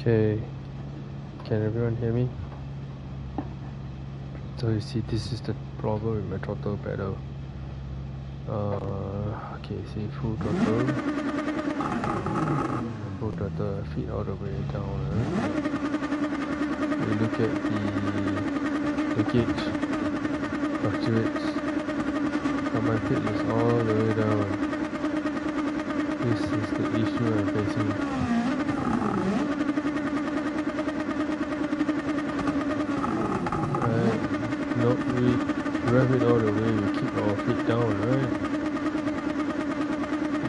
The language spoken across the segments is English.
Okay, can everyone hear me? So you see, this is the problem with my throttle pedal. Okay, see, full throttle, feet all the way down. We look at the gauge fluctuates, but my feet is all the way down. This is the issue I'm facing. No, we rev it all the way, we keep our feet down, right?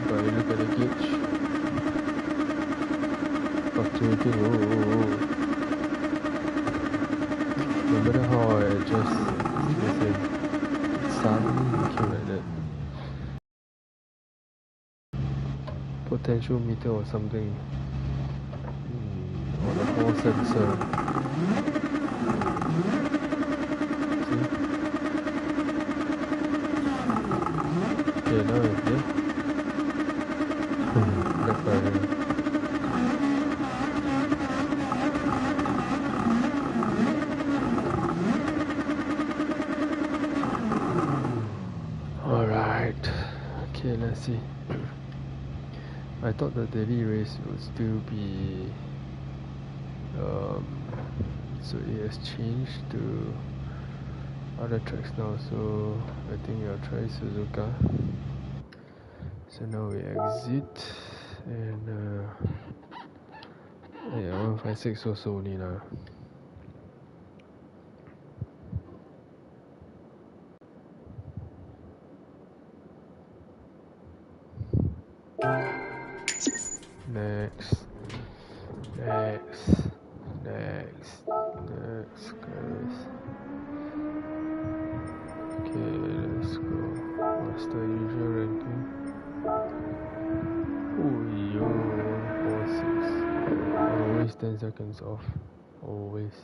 But you look at the gauge fluctuating, no matter how I adjust, listen, it suddenly became like that. Potential meter or something, or the hall sensor. Okay, now it's there. Backfiring. Alright. Okay, let's see. I thought the daily race would still be so it has changed to other tracks now, so I think I'll try Suzuka. So now we exit and yeah, 156 also only lah. Next, guys. Okay, let's go. What's the usual ranking? Oh, yo, 146. Always 10 seconds off. Always.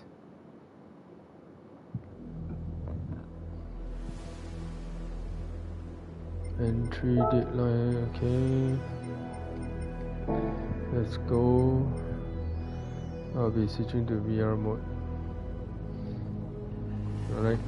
Entry deadline, okay. Let's go. I'll be switching to VR mode. Alright.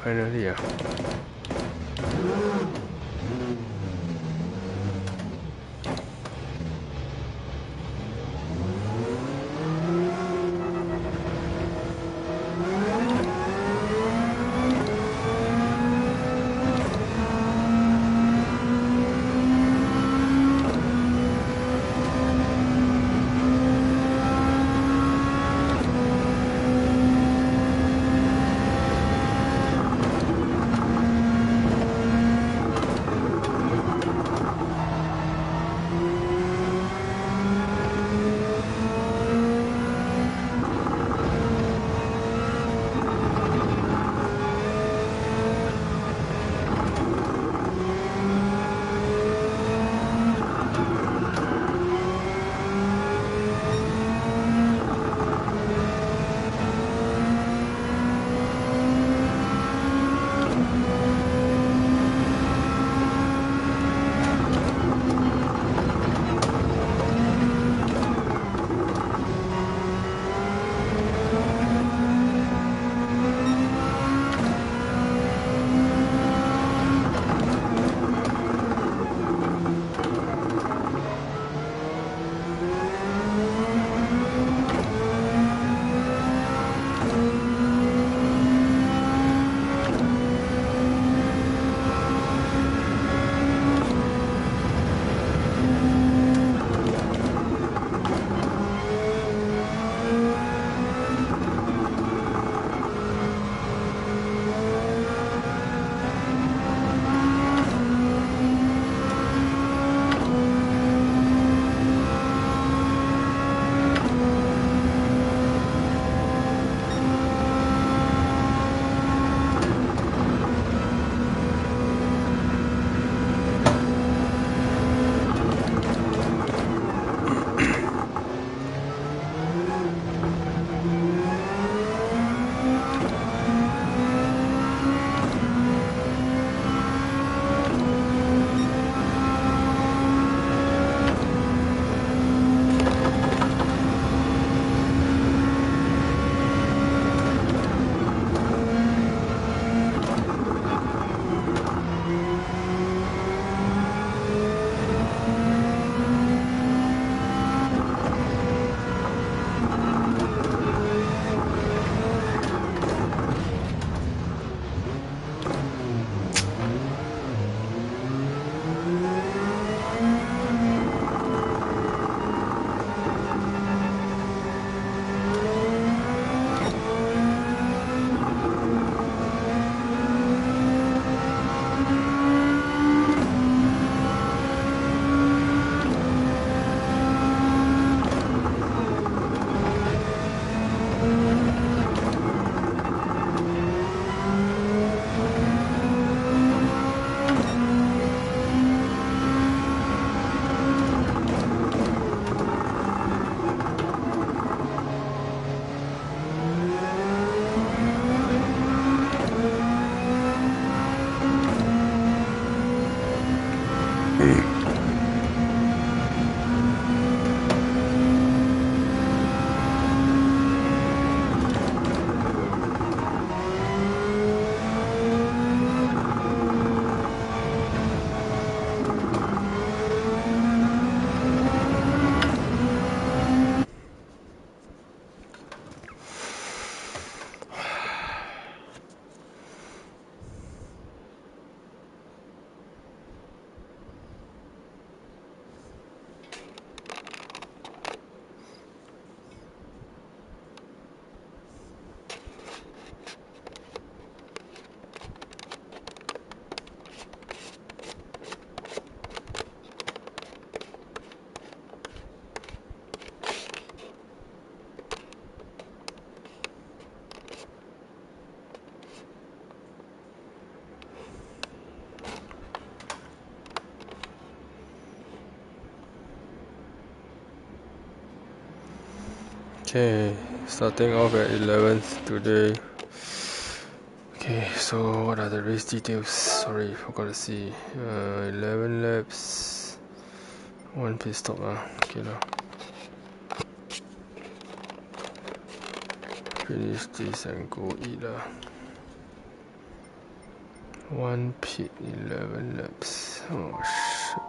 finally. Okay, starting off at 11th today. Okay, so what are the race details? Sorry, forgot to see. 11 laps, 1 pit stop. Okay lah. Finish this and go eat lah. 1 pit, 11 laps. Oh shit.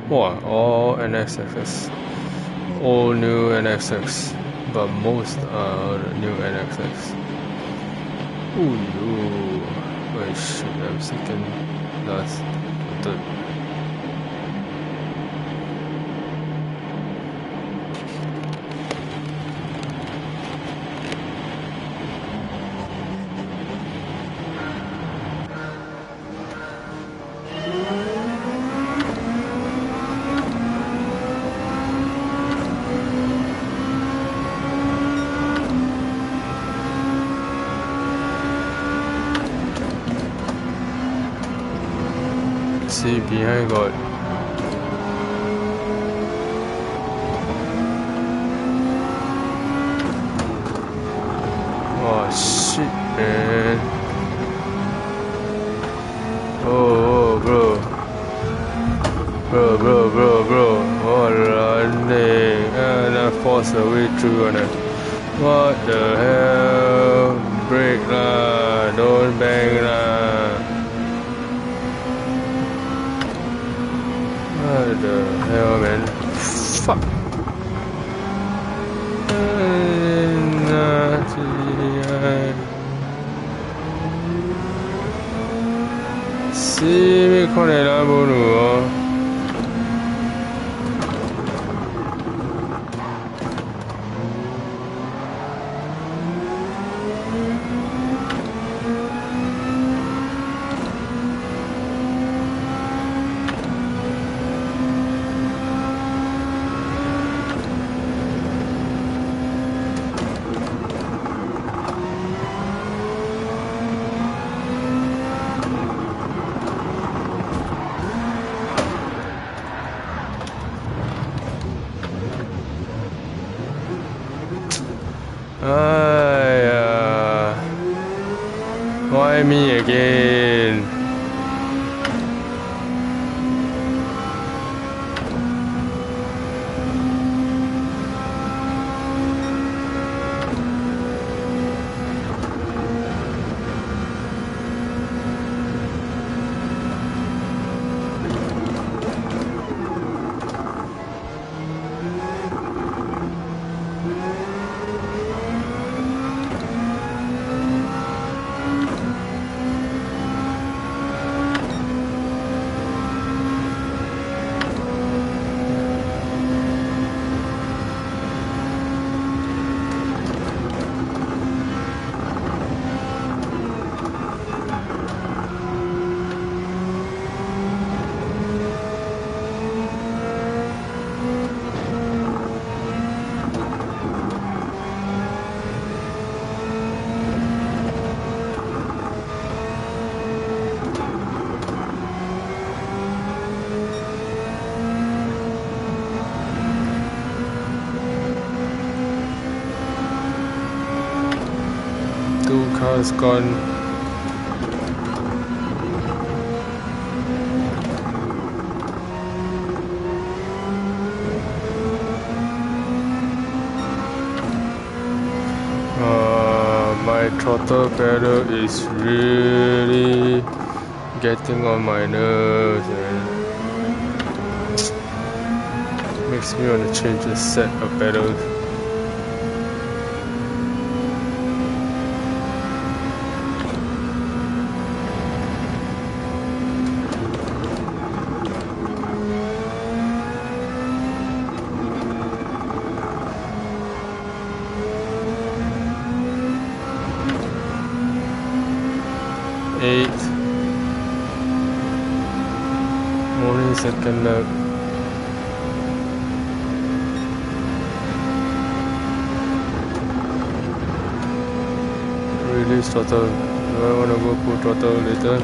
Wow, all NXX, all new NXX, but most are new NXX. Ooh, wait, shit, I'm second, last, third. See, behind got oh shit, man. Oh, bro. Oh, running. And I force the way through on it. What the hell? Brake lah, don't bang lah. What the hell, man? Fuck. See me calling a bulu. Why me again? Cars gone. My throttle pedal is really getting on my nerves and makes me want to change a set of pedals. Only second lap. release throttle. Do I want to go full throttle later?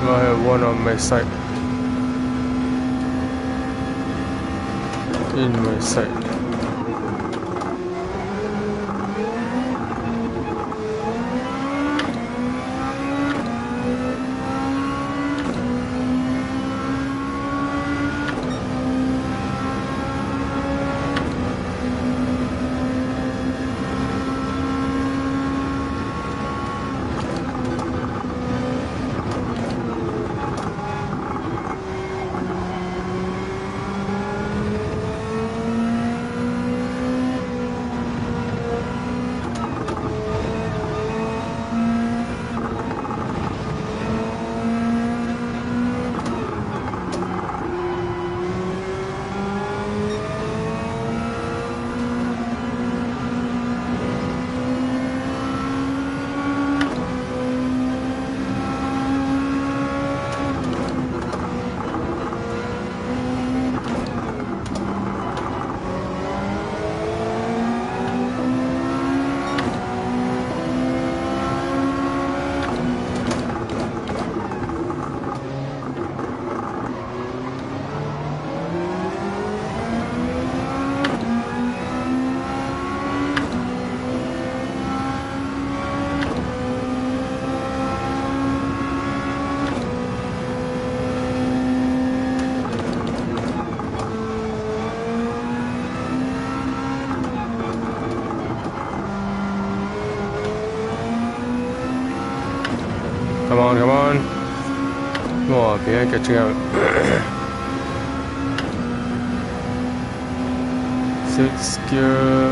I have one on my side. In my side. Come on, come on. Oh, behind catching up. 6 gear.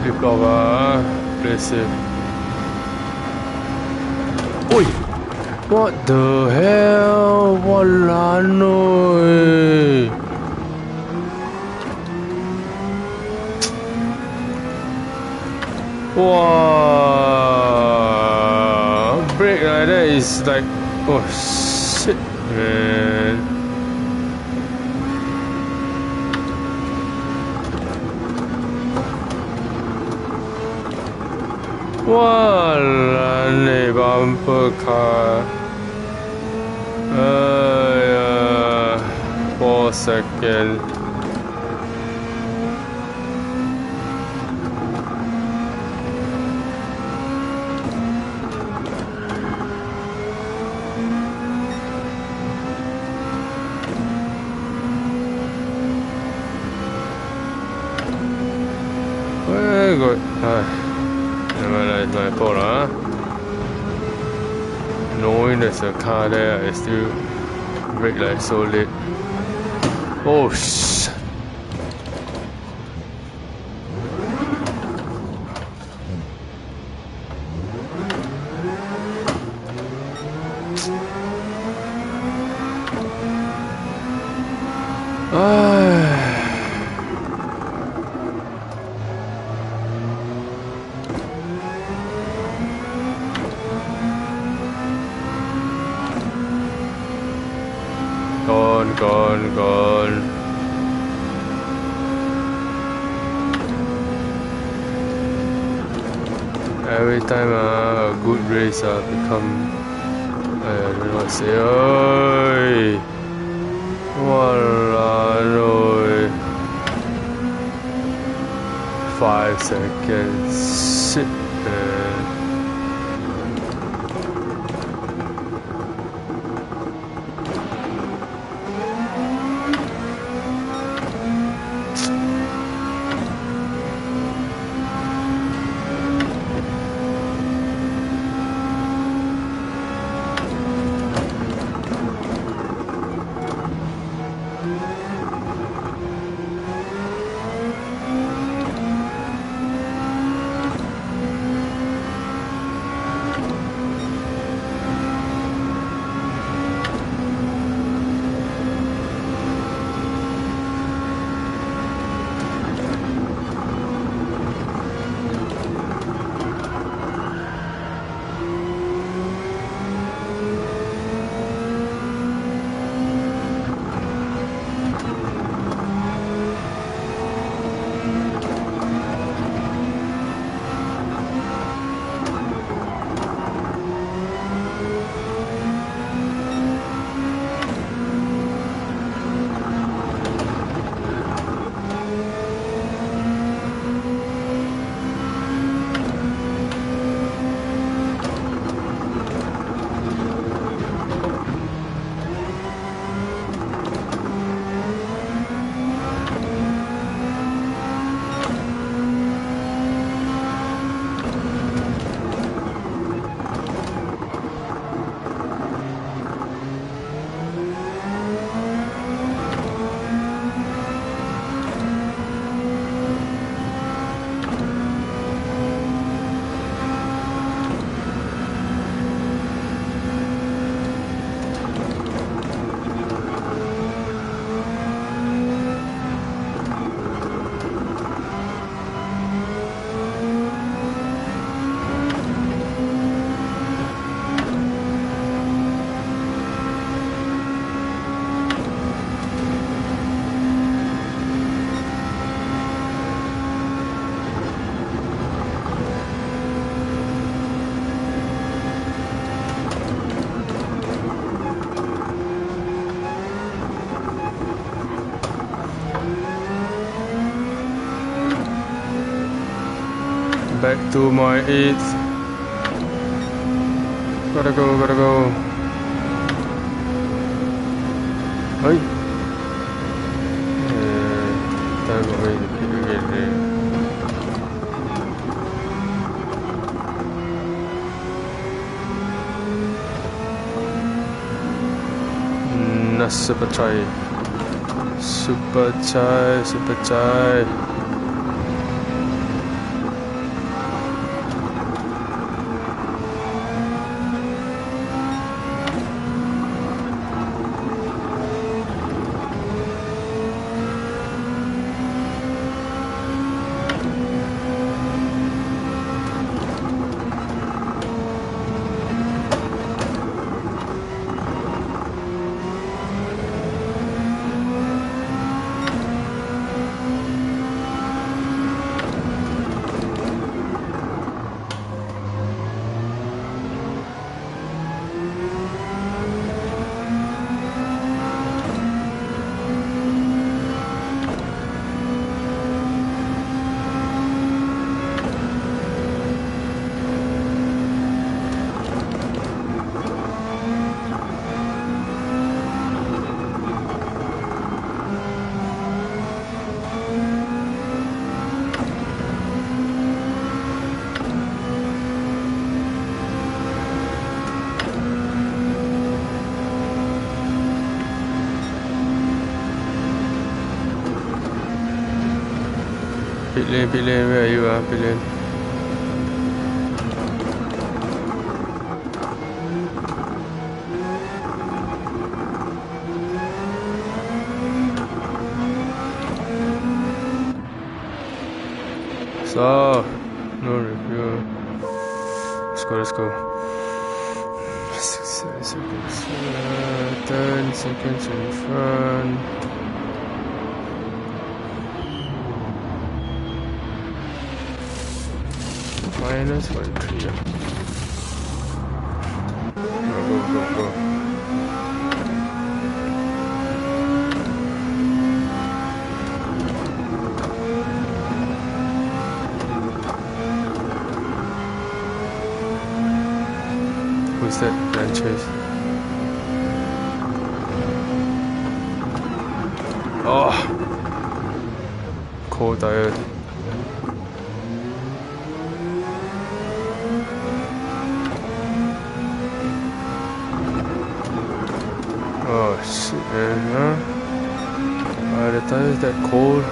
Flip over. Play safe. Oi! What the hell? Walano. Wow, brake like that is like, oh shit, man. Walane bumper car. 4 seconds. Very good. Never mind, it's my fault, huh? Knowing there's a car there, I still brake like so late. Oh shit. Gone. Every time a good race become, I don't know what to say. Oi! Walao, 5 seconds. Shit, man. Back to my 8th. Gotta go. Hey. Time away the pick again. Super chai. Pit lane, where are you pit lane? So, no review. Let's go. 6 seconds. 10 seconds in front. Minus 1-3. Go. Who's that? Grand chase. Oh, cold tired. Oh shit, man, huh? The tire's that cold.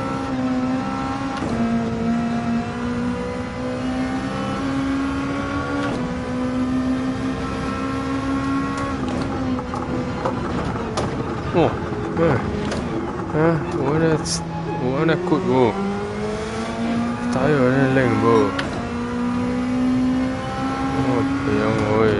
Oh, man. Warna kut bro. Tire ni leng bro. Oh, yang oi.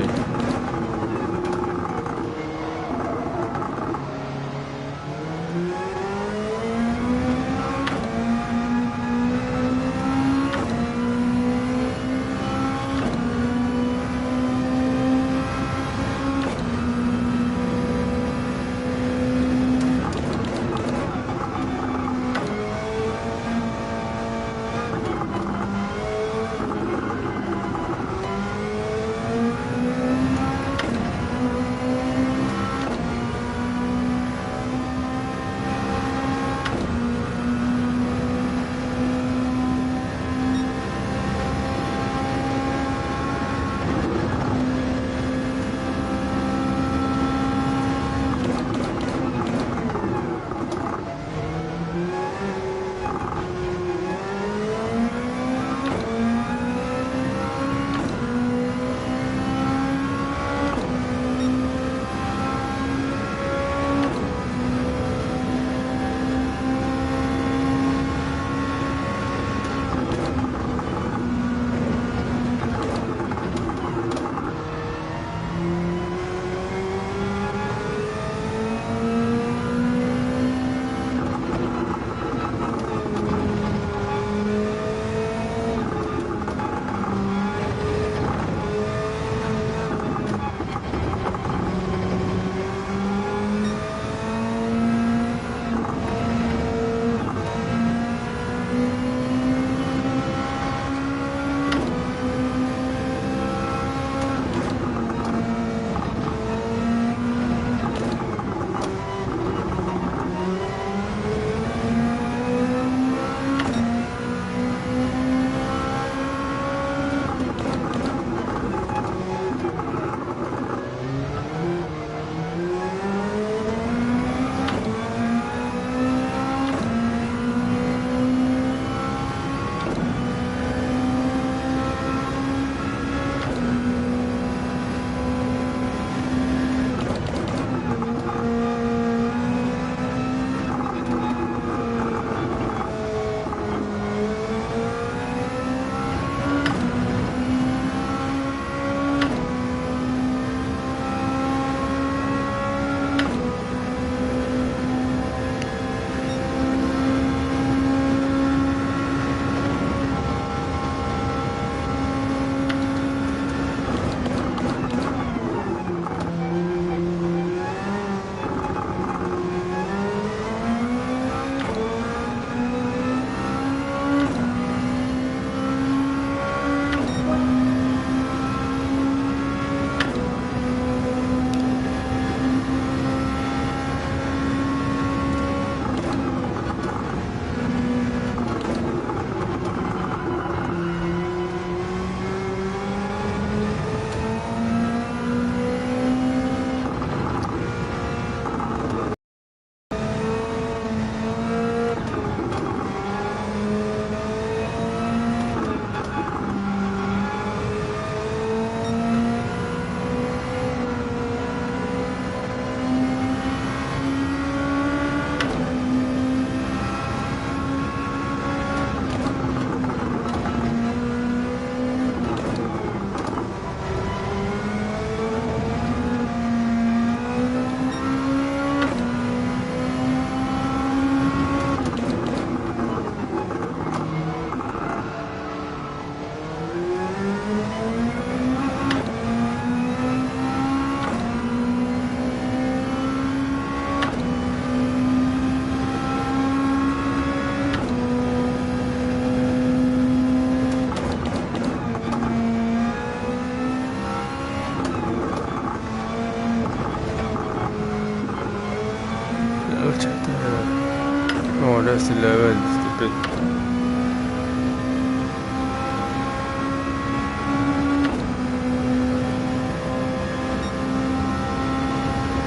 Oh, that's 11. Stupid.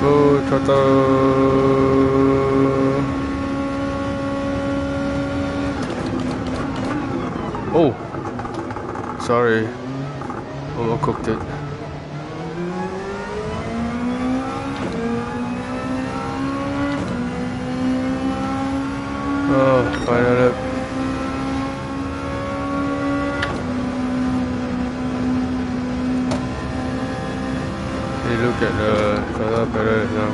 Oh, throttle. Oh, sorry. Overcooked it. Oh, final lap. Hey, look at the throttle pedal now.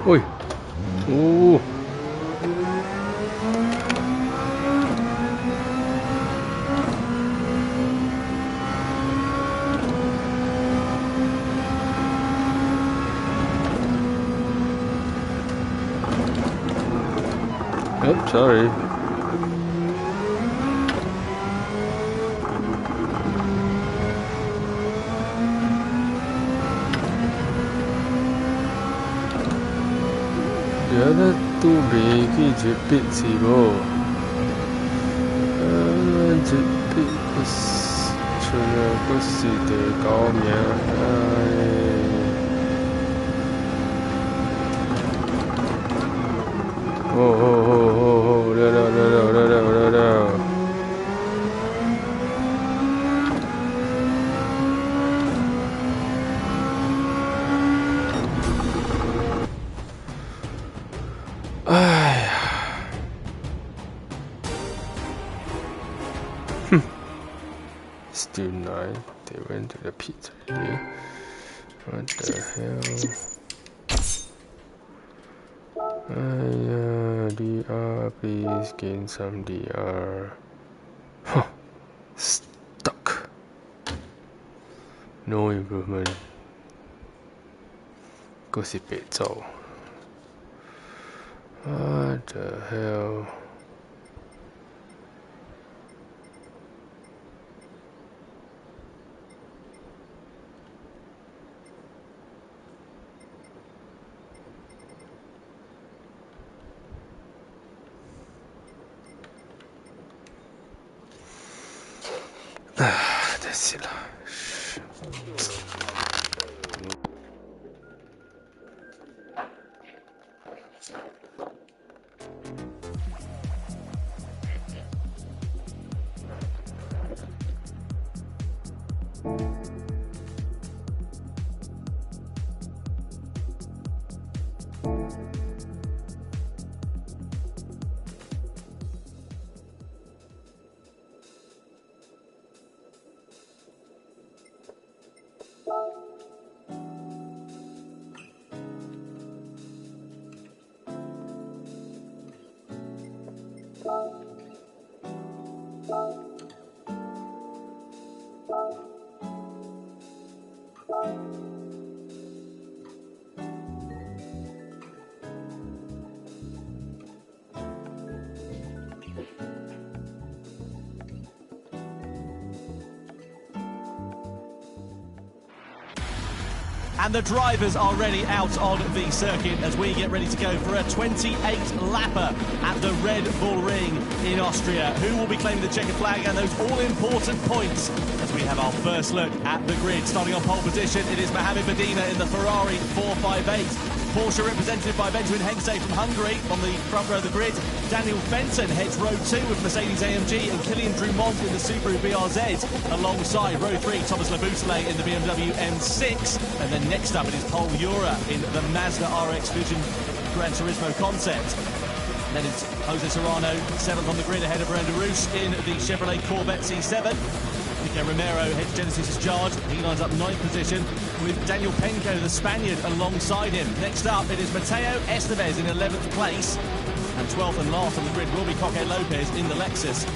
Ui. Ooh. Oh, sorry. The other two bagi jepit sih bro. Jepit kus cuma kusi de kau mia. Oh, dah. Still 9. They went to the pit already. What the hell? DR, please gain some DR. Huh. Stuck. No improvement. 嗰時被揍. What the hell? That's it lah. And the drivers are ready out on the circuit as we get ready to go for a 28-lapper at the Red Bull Ring in Austria. Who will be claiming the checkered flag and those all-important points as we have our first look at the grid. Starting on pole position, it is Mohamed Medina in the Ferrari 458. Porsche represented by Benjamin Hengste from Hungary on the front row of the grid. Daniel Fenton heads row 2 with Mercedes-AMG, and Kylian Drumont in the Subaru BRZ alongside row 3 Thomas Laboutelle in the BMW M6. And then next up it is Paul Ura in the Mazda RX Vision Gran Turismo concept. Then it's Jose Serrano, 7th on the grid ahead of Romain Rousse in the Chevrolet Corvette C7. Nico Romero heads Genesis' charge. He lines up 9th position with Daniel Penco, the Spaniard, alongside him. Next up, it is Mateo Estevez in 11th place. And 12th and last on the grid will be Coque Lopez in the Lexus.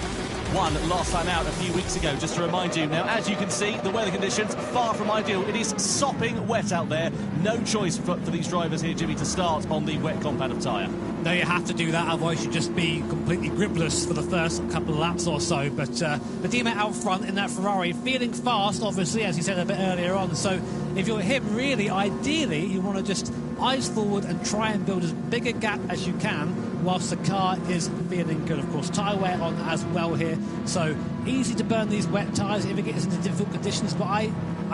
Won last time out a few weeks ago, just to remind you. Now, as you can see, the weather conditions far from ideal. It is sopping wet out there. No choice for these drivers here, Jimmy, to start on the wet compound of tyre. No, you have to do that, otherwise you'd just be completely gripless for the first couple of laps or so. But Medina out front in that Ferrari, feeling fast, obviously, as he said a bit earlier on. So if you're him, really, ideally, you want to just eyes forward and try and build as big a gap as you can whilst the car is feeling good. Of course, tyre wear on as well here, so easy to burn these wet tyres if it gets into difficult conditions. But I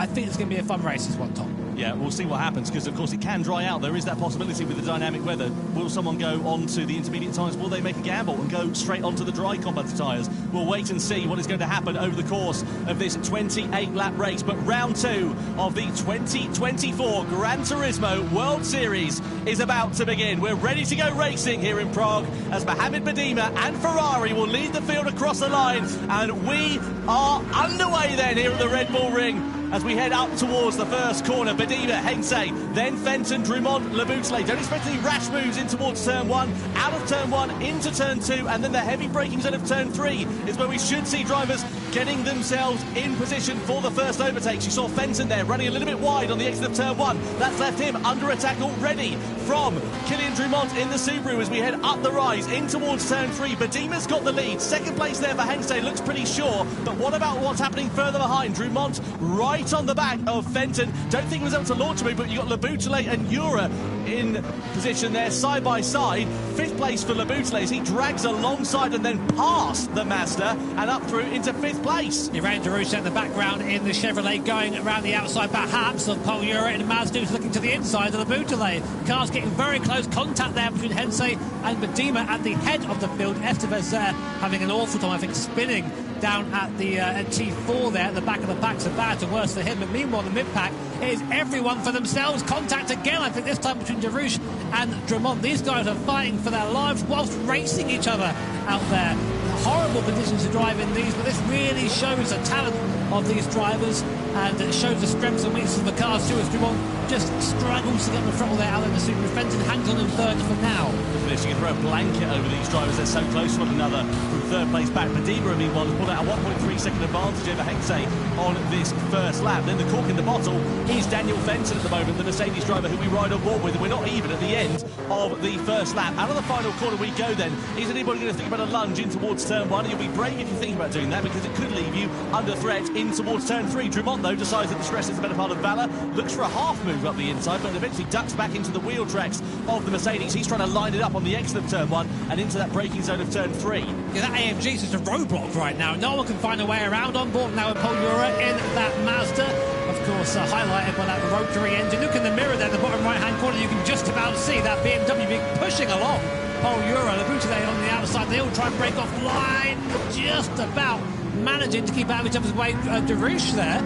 think it's going to be a fun race, this one, Tom. Yeah, we'll see what happens, because of course it can dry out. There is that possibility with the dynamic weather. Will someone go on to the intermediate tyres? Will they make a gamble and go straight onto the dry compound tyres? We'll wait and see what is going to happen over the course of this 28-lap race. But round 2 of the 2024 Gran Turismo World Series is about to begin. We're ready to go racing here in Prague as Mohamed Badima and Ferrari will lead the field across the line. And we are underway then here at the Red Bull Ring as we head up towards the first corner. Badima, Hengste, then Fenton, Drumont, Laboutelle. Don't expect any rash moves in towards turn 1, out of turn 1, into turn 2, and then the heavy braking zone of turn 3 is where we should see drivers getting themselves in position for the first overtakes. You saw Fenton there running a little bit wide on the exit of turn 1. That's left him under attack already from Kylian Drumont in the Subaru as we head up the rise in towards turn 3. Badima's got the lead. Second place there for Hengste, looks pretty sure. But what about what's happening further behind? Drumont right on the back of Fenton. Don't think he was able to launch a move, but you got Laboutelle and Ura in position there side by side. 5th place for Laboutelle as he drags alongside and then past the Mazda and up through into 5th place. Romain Rousse in the background in the Chevrolet, going around the outside perhaps of Paul Ura, and Mazda who's looking to the inside of Laboutelle. Cars getting very close, contact there between Hengste and Badima at the head of the field. Estevez there having an awful time, I think, spinning down at the T4 there at the back of the pack, so bad to worse for him. But meanwhile, the mid-pack is everyone for themselves. Contact again, I think, this time between De Rouche and Drumont. These guys are fighting for their lives whilst racing each other out there. Horrible conditions to drive in these, but this really shows the talent of these drivers, and it shows the strengths and weaknesses of the cars too, as Drumont just struggles to get the throttle there out in the Subaru. Fenton hangs on in 3rd for now. Look at this, you can throw a blanket over these drivers, they're so close to one another. From 3rd place back, Badima, meanwhile, has pulled out a 1.3-second advantage over Hengste on this first lap. Then the cork in the bottle is Daniel Fenton at the moment, the Mercedes driver who we ride on board with, and we're not even at the end of the first lap. Out of the final corner we go then. Is anybody going to think about a lunge in towards turn 1? You'll be brave if you think about doing that, because it could leave you under threat in towards turn 3. Drumont, though, decides that the stress is the better part of valour, looks for a half move up the inside, but eventually ducks back into the wheel tracks of the Mercedes. He's trying to line it up on the exit of turn 1 and into that braking zone of turn 3. Yeah, that AMG is just a roadblock right now. No one can find a way around on board now with Paul Ura in that Mazda. Of course, highlighted by that rotary engine. Look in the mirror there, the bottom right-hand corner, you can just about see that BMW pushing along. Paul Ura, Laboutelle on the outside, they all try and break off line, just about managing to keep out of each other's way. De Rouche there,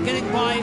getting by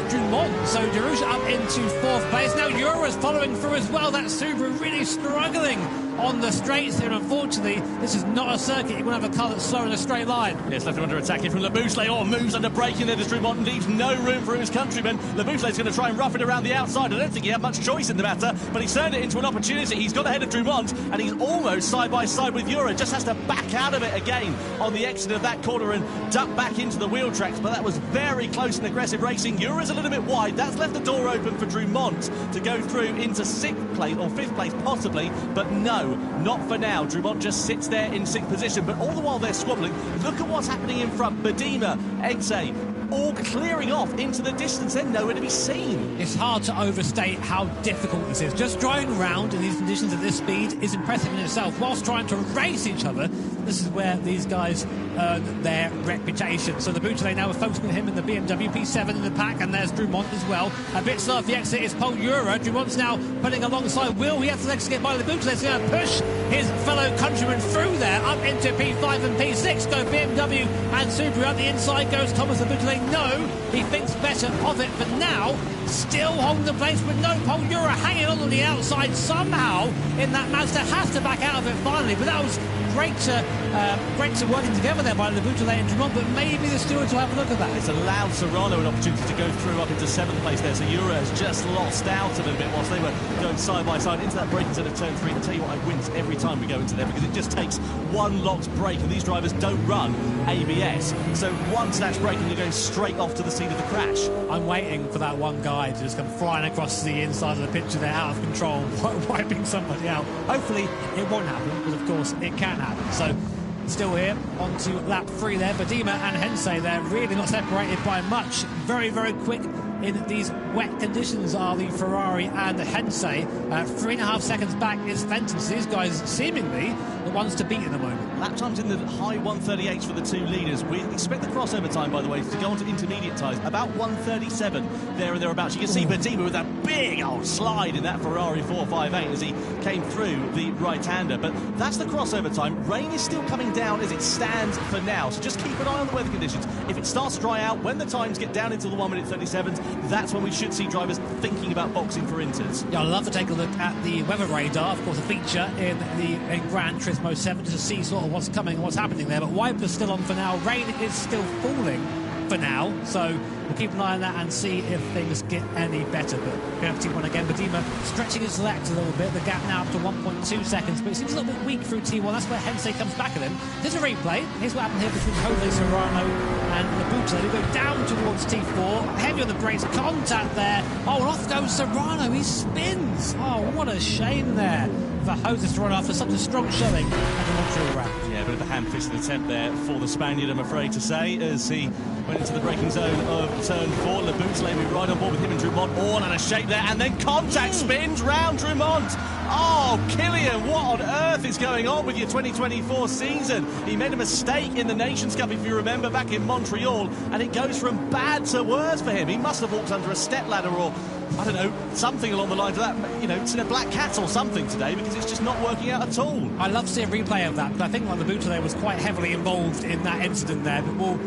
Drumont. So De Rouche up into 4th place. Now Ura's following through as well. That Subaru really struggling on the straights here. Unfortunately, this is not a circuit. You want to have a car that's slow in a straight line. Yes, left him under attack here from Laboutelle. Oh, moves under braking there to Drumont and leaves no room for his countryman. Laboutelle's going to try and rough it around the outside. I don't think he had much choice in the matter, but he's turned it into an opportunity. He's got ahead of Drumont, and he's almost side by side with Ura. Just has to back out of it again on the exit of that corner and duck back into the wheel tracks. But that was very close and aggressive racing. Ura's a little bit wide. That's left the door open for Drumont to go through into 6th place or 5th place possibly, but no, not for now. Drumont just sits there in 6th position, but all the while they're squabbling, look at what's happening in front. Badima, Hengste, all clearing off into the distance. They're nowhere to be seen. It's hard to overstate how difficult this is. Just driving around in these conditions at this speed is impressive in itself, whilst trying to race each other this is where these guys earn their reputation. So the Boutelet now are focusing on him in the BMW P7 in the pack, and there's Drummond as well. A bit slow off the exit is Paul Ura. Drummond's now putting alongside Will. He has to get by the Boutelet. He's going to push his fellow countryman through there, up into P5 and P6. Go BMW and Subaru. At the inside goes Thomas the Boutelet. No, he thinks better of it, but now still holding the place, but no, Paul Ura hanging on the outside somehow in that Mazda, has to back out of it finally, but that was great to working together there by the Boutelet and Drummond, but maybe the stewards will have a look at that. It's allowed Serrano an opportunity to go through up into 7th place there, so Ura has just lost out a little bit whilst they were going side by side into that braking zone of turn 3. I'll tell you what, I wince every time we go into there because it just takes one locked brake, and these drivers don't run ABS, so one snatch brake and you're going straight off to the scene of the crash. I'm waiting for that one guy to just come flying across the inside of the picture there, out of control, wiping somebody out. Hopefully it won't happen, because of course it can happen. So still here onto lap 3 there. Badima and Hensei, they're really not separated by much. Very, very quick in these wet conditions are the Ferrari and the Hensei. 3.5 seconds back is Fenton. So these guys seemingly the ones to beat in the moment. Lap times in the high 138s for the two leaders. We expect the crossover time, by the way, to go on to intermediate tyres about 137 there and thereabouts. You can see Badima with that big old slide in that Ferrari 458 as he came through the right-hander. But that's the crossover time. Rain is still coming down as it stands for now, so just keep an eye on the weather conditions. If it starts to dry out, when the times get down into the 1:37s, that's when we should see drivers thinking about boxing for inters. Yeah, I'd love to take a look at the weather radar, of course, a feature in Gran Turismo 7 to see sort of what's coming and what's happening there. But wipers still on for now. Rain is still falling for now, so we'll keep an eye on that and see if things get any better. But we have T1 again. Badima stretching his legs a little bit. The gap now up to 1.2 seconds, but it seems a little bit weak through T1. That's where Hensei comes back at him. There's a replay. Here's what happened here between Jose Serrano and the Boutelet. They go down towards T4. Heavy on the brakes. Contact there. Oh, and off goes Serrano. He spins. Oh, what a shame there for Jose Serrano after such a strong showing at the Montreal round. Yeah, a bit of a hand-fisted attempt there for the Spaniard, I'm afraid to say, as he went into the braking zone of turn 4. Le Boutelet will be right on board with him and Drummond, all in a shape there, and then contact spins round Drummond. Oh, Killian, what on earth is going on with your 2024 season? He made a mistake in the Nations Cup, if you remember, back in Montreal, and it goes from bad to worse for him. He must have walked under a stepladder or, I don't know, something along the lines of that. You know, it's in a black cat or something today, because it's just not working out at all. I'd love to see a replay of that, but I think the Boutelet was quite heavily involved in that incident there. But we'll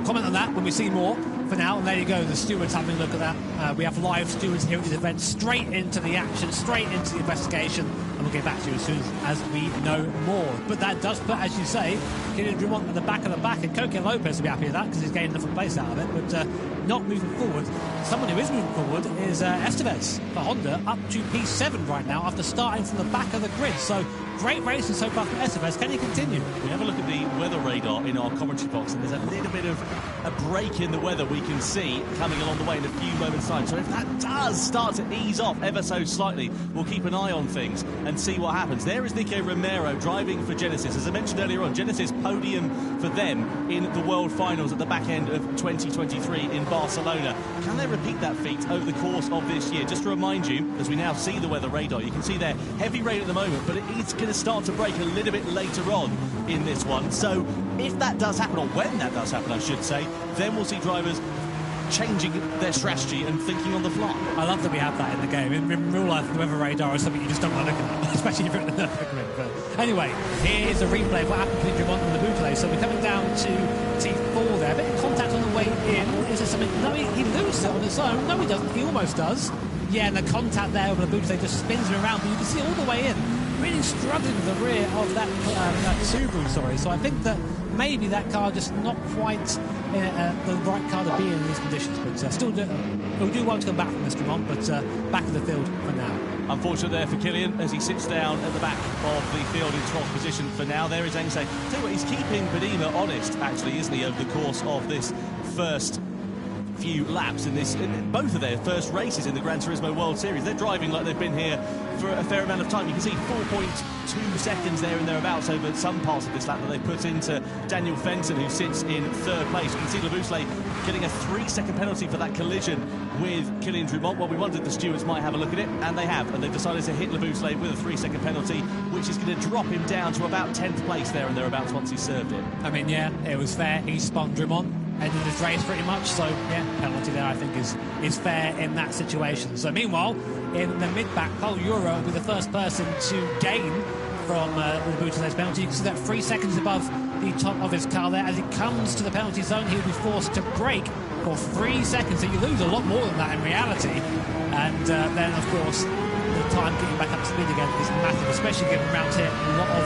comment on that when we see more. For now, and there you go, the stewards having a look at that. We have live stewards here at this event, straight into the action, straight into the investigation, and we'll get back to you as soon as we know more. But that does put, as you say, Killian Drummond at the back of the back, and Coque Lopez will be happy with that because he's getting a different place out of it, but not moving forward. Someone who is moving forward is Estevez for Honda, up to P7 right now after starting from the back of the grid. So great racing so far from Estevez. Can he continue? We have a look at the weather radar in our commentary box, and there's a little bit of a break in the weather we can see coming along the way in a few moments' time. So if that does start to ease off ever so slightly, we'll keep an eye on things and see what happens. There is Nico Romero driving for Genesis. As I mentioned earlier on, Genesis podium for them in the World Finals at the back end of 2023 in Barcelona. Can they repeat that feat over the course of this year? Just to remind you, as we now see the weather radar, you can see there heavy rain at the moment, but it is going to start to break a little bit later on in this one. So if that does happen, or when that does happen, I should say, then we'll see drivers changing their strategy and thinking on the fly. I love that we have that in the game. In real life, the weather radar is something you just don't want to look at, especially if you're in the Nürburgring. But anyway, here is a replay of what happened between Drummond and the Boutelet. So we're coming down to T4 there. A bit of contact on the way in. Is there something? No, he loses it on his own. No, he doesn't. He almost does. Yeah, and the contact there with the Boutelet just spins him around, but you can see all the way in. Really struggling with the rear of that Subaru, sorry. So I think that maybe that car just not quite the right car to be in these conditions. But still he'll do well to come back from this Drummond, but back in the field for now. Unfortunate there for Killian as he sits down at the back of the field in 12th position for now. There is Hensei. Tell you what, he's keeping Badima honest, actually, isn't he, over the course of this first few laps in both of their first races in the Gran Turismo World Series. They're driving like they've been here for a fair amount of time. You can see 4.2 seconds there and thereabouts over some parts of this lap that they put into Daniel Fenton, who sits in third place. You can see Labuschagne getting a 3-second penalty for that collision with Kylian Drumont. Well, we wondered the stewards might have a look at it, and they have, and they've decided to hit Labuschagne with a 3-second penalty, which is going to drop him down to about 10th place there and thereabouts once he served it. I mean, yeah, it was fair. He spun Drumont, ended his race pretty much, so yeah, penalty there I think is fair in that situation. So meanwhile, in the mid-back, Paul Ura will be the first person to gain from Labuschagne penalty. You can see that 3 seconds above the top of his car there. As he comes to the penalty zone, he'll be forced to brake for 3 seconds, so you lose a lot more than that in reality. And then, of course, the time getting back up to speed again is massive, especially getting around here a lot of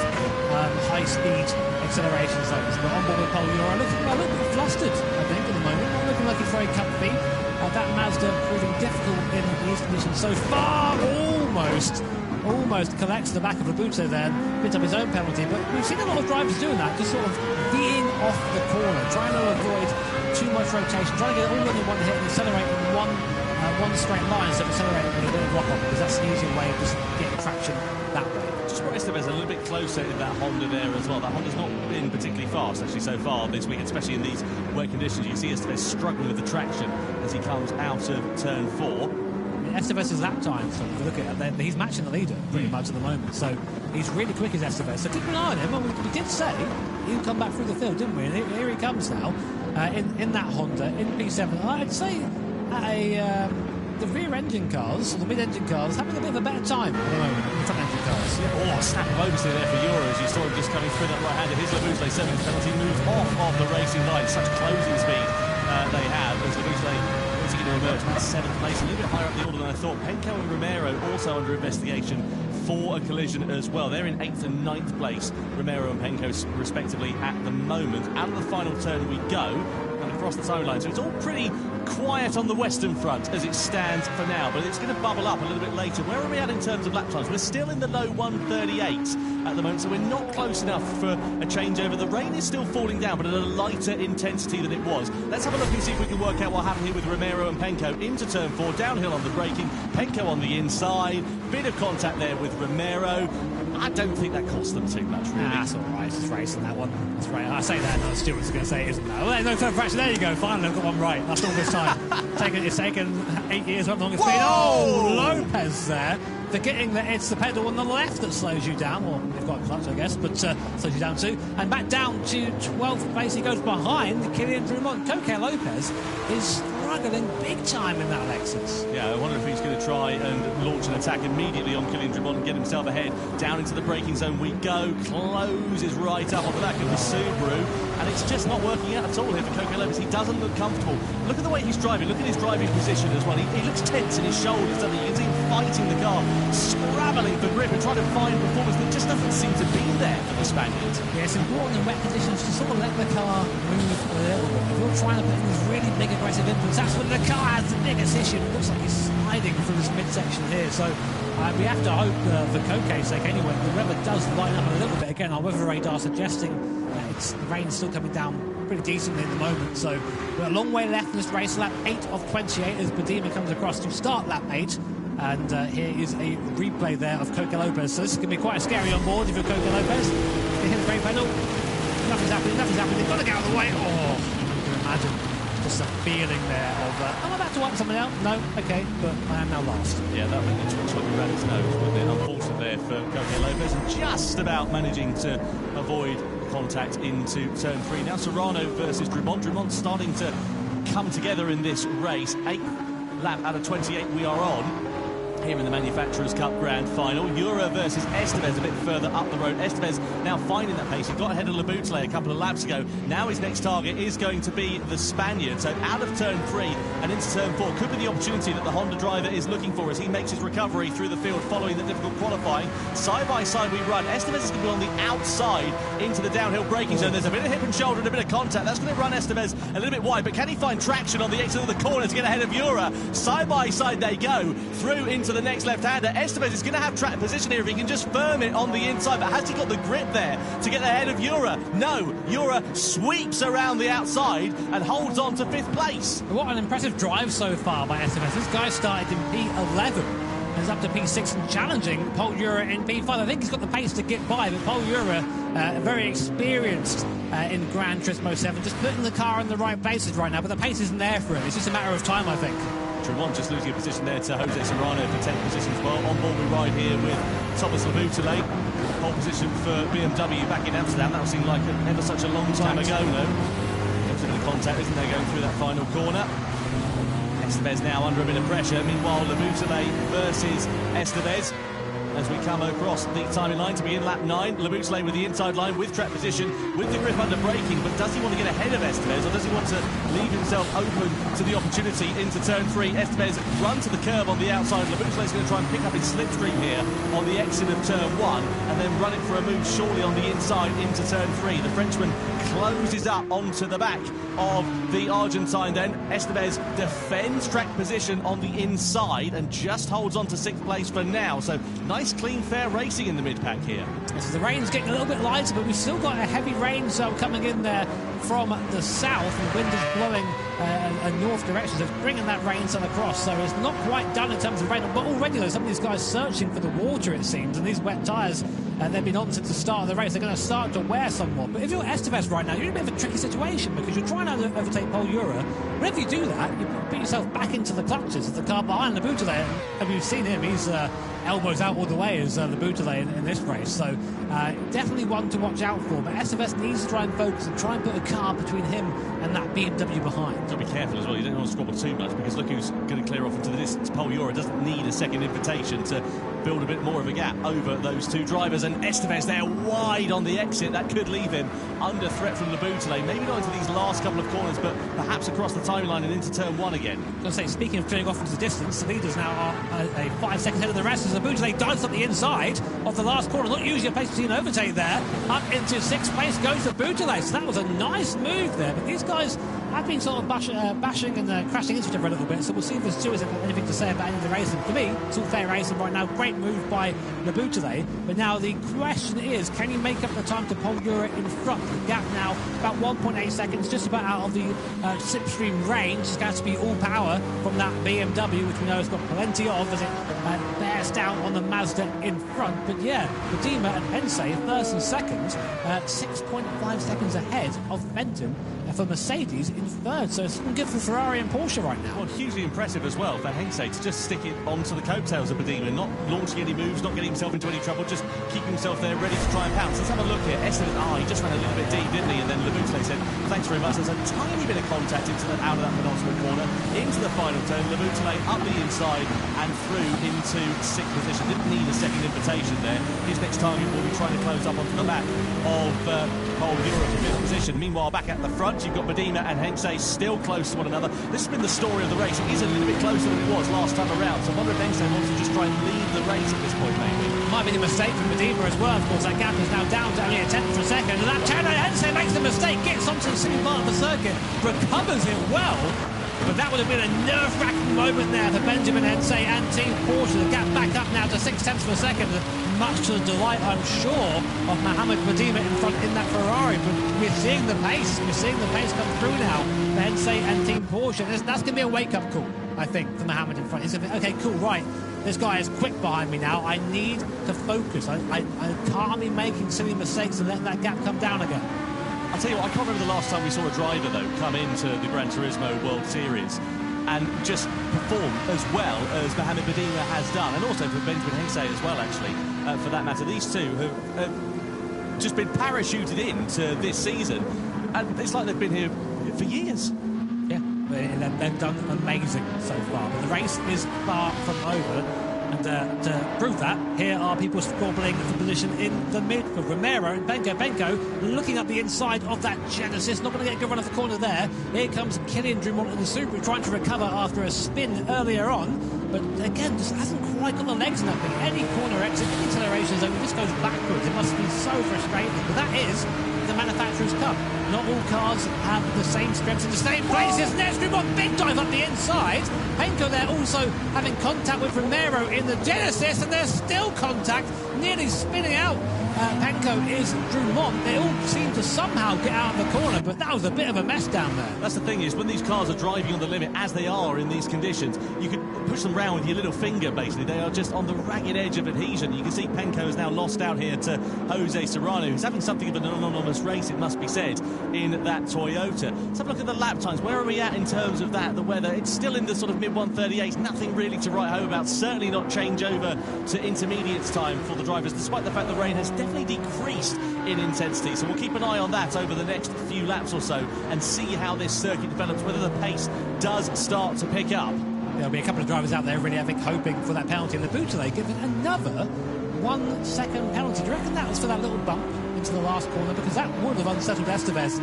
high-speed acceleration zones. But on board with Paul Ura, looking a little bit flustered, I think, at the moment. Not looking like he's very comfy. That Mazda proving difficult in these conditions so far. Almost collects the back of Labuschagne there and picks up his own penalty. But we've seen a lot of drivers doing that, just sort of being off the corner, trying to avoid too much rotation, trying to get all in one hit and accelerate in one straight line, so accelerating with a bit of rock-off, because that's the easier way of just getting traction that way. Estevez a little bit closer in that Honda there as well. That Honda's not been particularly fast actually so far this week, especially in these wet conditions. You see Estevez struggling with the traction as he comes out of turn 4. Estevez's lap time, so if you look at it, he's matching the leader pretty much at the moment, so he's really quick as Estevez. So keep an eye on him. Well, we did say he'd come back through the field, didn't we? And here he comes now in that Honda in P7. I'd say the rear engine cars, or the mid engine cars, having a bit of a better time at the moment than the front engine cars. Yeah. Oh, snap of oversteer there for Ura as you saw him just coming through that right hander. His Labuschagne 7th penalty moves off of the racing line. Such closing speed they have as Labuschagne going to emerge from 7th place, a little bit higher up the order than I thought. Penko and Romero also under investigation for a collision as well. They're in 8th and 9th place, Romero and Penko respectively at the moment. Out of the final turn we go, and across the timeline. So it's all pretty quiet on the Western front as it stands for now, but it's going to bubble up a little bit later. Where are we at in terms of lap times? We're still in the low 1:38 at the moment, so we're not close enough for a changeover. The rain is still falling down, but at a lighter intensity than it was. Let's have a look and see if we can work out what happened here with Romero and Penko into turn 4, downhill on the braking, Penko on the inside, bit of contact there with Romero. I don't think that cost them too much, really. That's all right. It's racing, that one. That's right. I say that, and the stewards are going to say it isn't that. Well, no further fraction. There you go. Finally, I've got one right. After all this time. It's taken 8 years, how long it's been. Oh, Lopez there. Forgetting that it's the pedal on the left that slows you down, or you've got a clutch, I guess, but slows you down too. And back down to 12th place, he goes behind Kylian Drumont. Coque Lopez is struggling big time in that Lexus. Yeah, I wonder if he's going to try and launch an attack immediately on Kylian Drumont and get himself ahead. Down into the braking zone we go. Closes right up on the back of the Subaru, and it's just not working out at all here for Coque Lopez. He doesn't look comfortable. Look at the way he's driving. Look at his driving position as well. He looks tense in his shoulders, doesn't he? You can see him fighting the car, scrabbling for grip and trying to find performance that just doesn't seem to be there for the Spaniard. Yeah, it's important in wet conditions to sort of let the car move a little bit. If you're trying to put in these really big aggressive inputs, that's when the car has the biggest issue. It looks like he's sliding through this midsection here. So we have to hope, for Coque's sake anyway, the weather does line up a little bit. Again, our weather radar suggesting the rain's still coming down pretty decently at the moment. So we've got a long way left in this race. Lap 8 of 28 as Badima comes across to start lap 8. And here is a replay there of Coque Lopez. So this is going to be quite scary on board if you're Coque Lopez. They hit the brake pedal. Nothing's happening. They've got to get out of the way. Oh, you can imagine just a feeling there of, am I about to wipe someone out? No, okay, but I am now last. Yeah, that really looks like around his nose, wasn't it? Unfortunate there for Coque Lopez, and just about managing to avoid contact into turn 3. Now Serrano versus Drumont. Drumont starting to come together in this race. 8th lap out of 28 we are on here in the Manufacturers Cup Grand Final. Ura versus Estevez a bit further up the road. Estevez now finding that pace. He got ahead of Labuschagne a couple of laps ago. Now his next target is going to be the Spaniard. So out of turn 3 and into turn 4 could be the opportunity that the Honda driver is looking for as he makes his recovery through the field following the difficult qualifying. Side by side we run. Estevez is going to be on the outside into the downhill braking zone. There's a bit of hip and shoulder and a bit of contact. That's going to run Estevez a little bit wide, but can he find traction on the exit of the corner to get ahead of Ura? Side by side they go through into the the next left-hander. Estevez is going to have track position here if he can just firm it on the inside, but has he got the grip there to get ahead of Jura? No, Jura sweeps around the outside and holds on to 5th place. What an impressive drive so far by Estevez. This guy started in P11 and is up to P6 and challenging Paul Jura in P5. I think he's got the pace to get by, but Paul Jura, very experienced in Gran Turismo 7, just putting the car in the right places right now, but the pace isn't there for him. It's just a matter of time, I think. One just losing a position there to Jose Serrano for 10th position as well. On board we ride here with Thomas Laboutelet. Pole position for BMW back in Amsterdam. That seemed like ever such a long time ago, no? There's a bit of contact, isn't there, going through that final corner. Estevez now under a bit of pressure. Meanwhile, Laboutelet versus Estevez as we come across the timing line to be in lap 9. Laboutelet with the inside line with track position, with the grip under braking, but does he want to get ahead of Estevez, or does he want to leave himself open to the opportunity into turn 3? Estevez run to the curb on the outside. Laboutelet's going to try and pick up his slipstream here on the exit of turn 1 and then run it for a move shortly on the inside into turn 3. The Frenchman closes up onto the back of the Argentine then. Estevez defends track position on the inside and just holds on to 6th place for now. So nice, clean, fair racing in the mid-pack here. So the rain's getting a little bit lighter, but we've still got a heavy rain zone coming in there from the south, and the wind is blowing a north direction, so it's bringing that rain zone across. So it's not quite done in terms of rain, but already though, some of these guys searching for the water, it seems, and these wet tyres, they've been on since the start of the race. They're going to start to wear somewhat. But if you're Estevez right now, you're in a bit of a tricky situation because you're trying to overtake Paul Jura. Whenever you do that, you put yourself back into the clutches of the car behind Laboutelet. And you've seen him, he's elbows out all the way as Laboutelet in this race. So definitely one to watch out for. But Estevez needs to try and focus and try and put a car between him and that BMW behind. Got to be careful as well. You don't want to squabble too much because look who's going to clear off into the distance. Paul Jura doesn't need a second invitation to build a bit more of a gap over those two drivers, and Estevez there wide on the exit. That could leave him under threat from Laboutelet. Maybe not into these last couple of corners, but perhaps across the timeline and into turn 1 again. I was going to say, speaking of clearing off into the distance, the leaders now are a 5 seconds ahead of the rest as Laboutelet dives up the inside of the last corner. Not usually a place to see an overtake there. Up into 6th place goes Laboutelet. So that was a nice move there, but these guys have been sort of bashing and crashing into each other a little bit, so we'll see if there's anything to say about any of the racing. For me, it's all fair racing right now. Great move by Laboutelet, but now the question is, can you make up the time to Paul Jura in front? The gap now about 1.8 seconds, just about out of the slipstream range. It's going to be all power from that BMW, which we know has got plenty of as it bears down on the Mazda in front. But yeah, Medima and Hensei, first and second, 6.5 seconds ahead of Fenton for Mercedes in third. So it's looking good for Ferrari and Porsche right now. Well, hugely impressive as well for Hensei to just stick it onto the coattails of Medima, not launching any moves, not getting himself into any trouble, just keeping himself there ready to try and pounce. Let's have a look here. Estevez, he just ran a little bit deep, didn't he? And then Laboutelet said, thanks very much. There's a tiny bit of contact out of that penultimate corner, into the final turn. Laboutelet up the inside and through into 6th position. Didn't need a second invitation there. His next target will be trying to close up onto the back of Paul Jura for 5th position. Meanwhile, back at the front, you've got Medina and Hensei still close to one another. This has been the story of the race. It is a little bit closer than it was last time around. So I wonder if Hensei wants to just try and lead the race at this point, maybe. Might be the mistake from Medina as well. Of course, that gap is now down to only a tenth of a second. And that turn, Hensei makes the mistake, gets onto the single part of the circuit, recovers it well. But that would have been a nerve-wracking moment there for Benjamin Hensei and Team Porsche. The gap back up now to 6 tenths of a second, much to the delight, I'm sure, of Mohamed Medina in front in that Ferrari. But we're seeing the pace. We're seeing the pace come through now for Hensei and Team Porsche. That's going to be a wake-up call, I think, for Mohamed in front. He's going to think, OK, cool, right. This guy is quick behind me now. I need to focus. I can't be making silly mistakes and let that gap come down again. I'll tell you what, I can't remember the last time we saw a driver, though, come into the Gran Turismo World Series and just perform as well as Mohamed Medina has done, and also for Benjamin Hensei as well, actually, for that matter. These two have just been parachuted into this season, and it's like they've been here for years. Yeah, they've done amazing so far, but the race is far from over. And to prove that, here are people squabbling for position in the midfield. Romero and Benko. Benko looking up the inside of that Genesis. Not going to get a good run off the corner there. Here comes Kylian Drumont in the Subaru trying to recover after a spin earlier on. But again, just hasn't quite got the legs in that thing. Any corner exit, any acceleration zone, it just goes backwards. It must be so frustrating. But that is the Manufacturers Cup. Not all cars have the same strengths in the same places. Next, we've got big dive up the inside. Penko there also having contact with Romero in the Genesis, and there's still contact, nearly spinning out. Penko is Drummond. They all seem to somehow get out of the corner, but that was a bit of a mess down there. That's the thing, is when these cars are driving on the limit, as they are in these conditions, you could push them round with your little finger, basically. They are just on the ragged edge of adhesion. You can see Penko has now lost out here to Jose Serrano, who's having something of an anonymous race, it must be said, in that Toyota. Let's have a look at the lap times. Where are we at in terms of that, the weather? It's still in the sort of mid-138s, nothing really to write home about. Certainly not change over to intermediates time for the drivers, despite the fact the rain has definitely decreased in intensity. So we'll keep an eye on that over the next few laps or so and see how this circuit develops, whether the pace does start to pick up. There'll be a couple of drivers out there really, I think, hoping for that penalty. And the Boutelet giving another 1 second penalty. Do you reckon that was for that little bump into the last corner? Because that would have unsettled Estevez.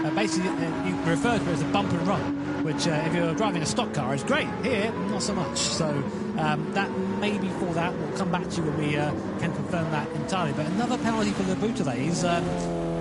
And basically, you refer to it as a bump and run, which if you're driving a stock car is great. Here, not so much. So that may be for that. We'll come back to you when we can confirm that entirely. But another penalty for the Boutelet. He's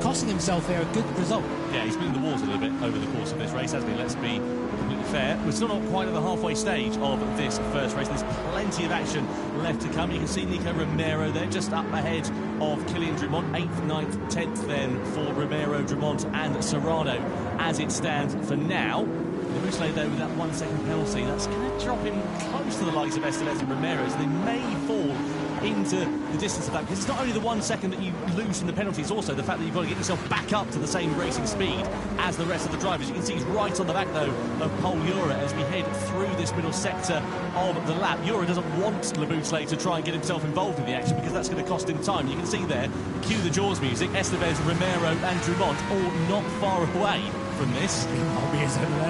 costing himself here a good result. Yeah, he's been in the water a little bit over the course of this race, hasn't he? Let's be completely fair. We're still not quite at the halfway stage of this first race. There's plenty of action left to come. You can see Nico Romero there, just up ahead of Kylian Drummond. 8th, 9th, 10th then for Romero, Drummond and Serrano as it stands for now. The Boutelet, though, with that 1 second penalty, that's going to drop him close to the likes of Estevez and Romero, so they may fall into the distance of that, because it's not only the 1 second that you lose from the penalty, it's also the fact that you've got to get yourself back up to the same racing speed as the rest of the drivers. You can see he's right on the back, though, of Paul Ura as we head through this middle sector of the lap. Ura doesn't want Le Boutelet to try and get himself involved in the action, because that's going to cost him time. You can see there, cue the Jaws music, Estevez, Romero and Drummond all not far away from this.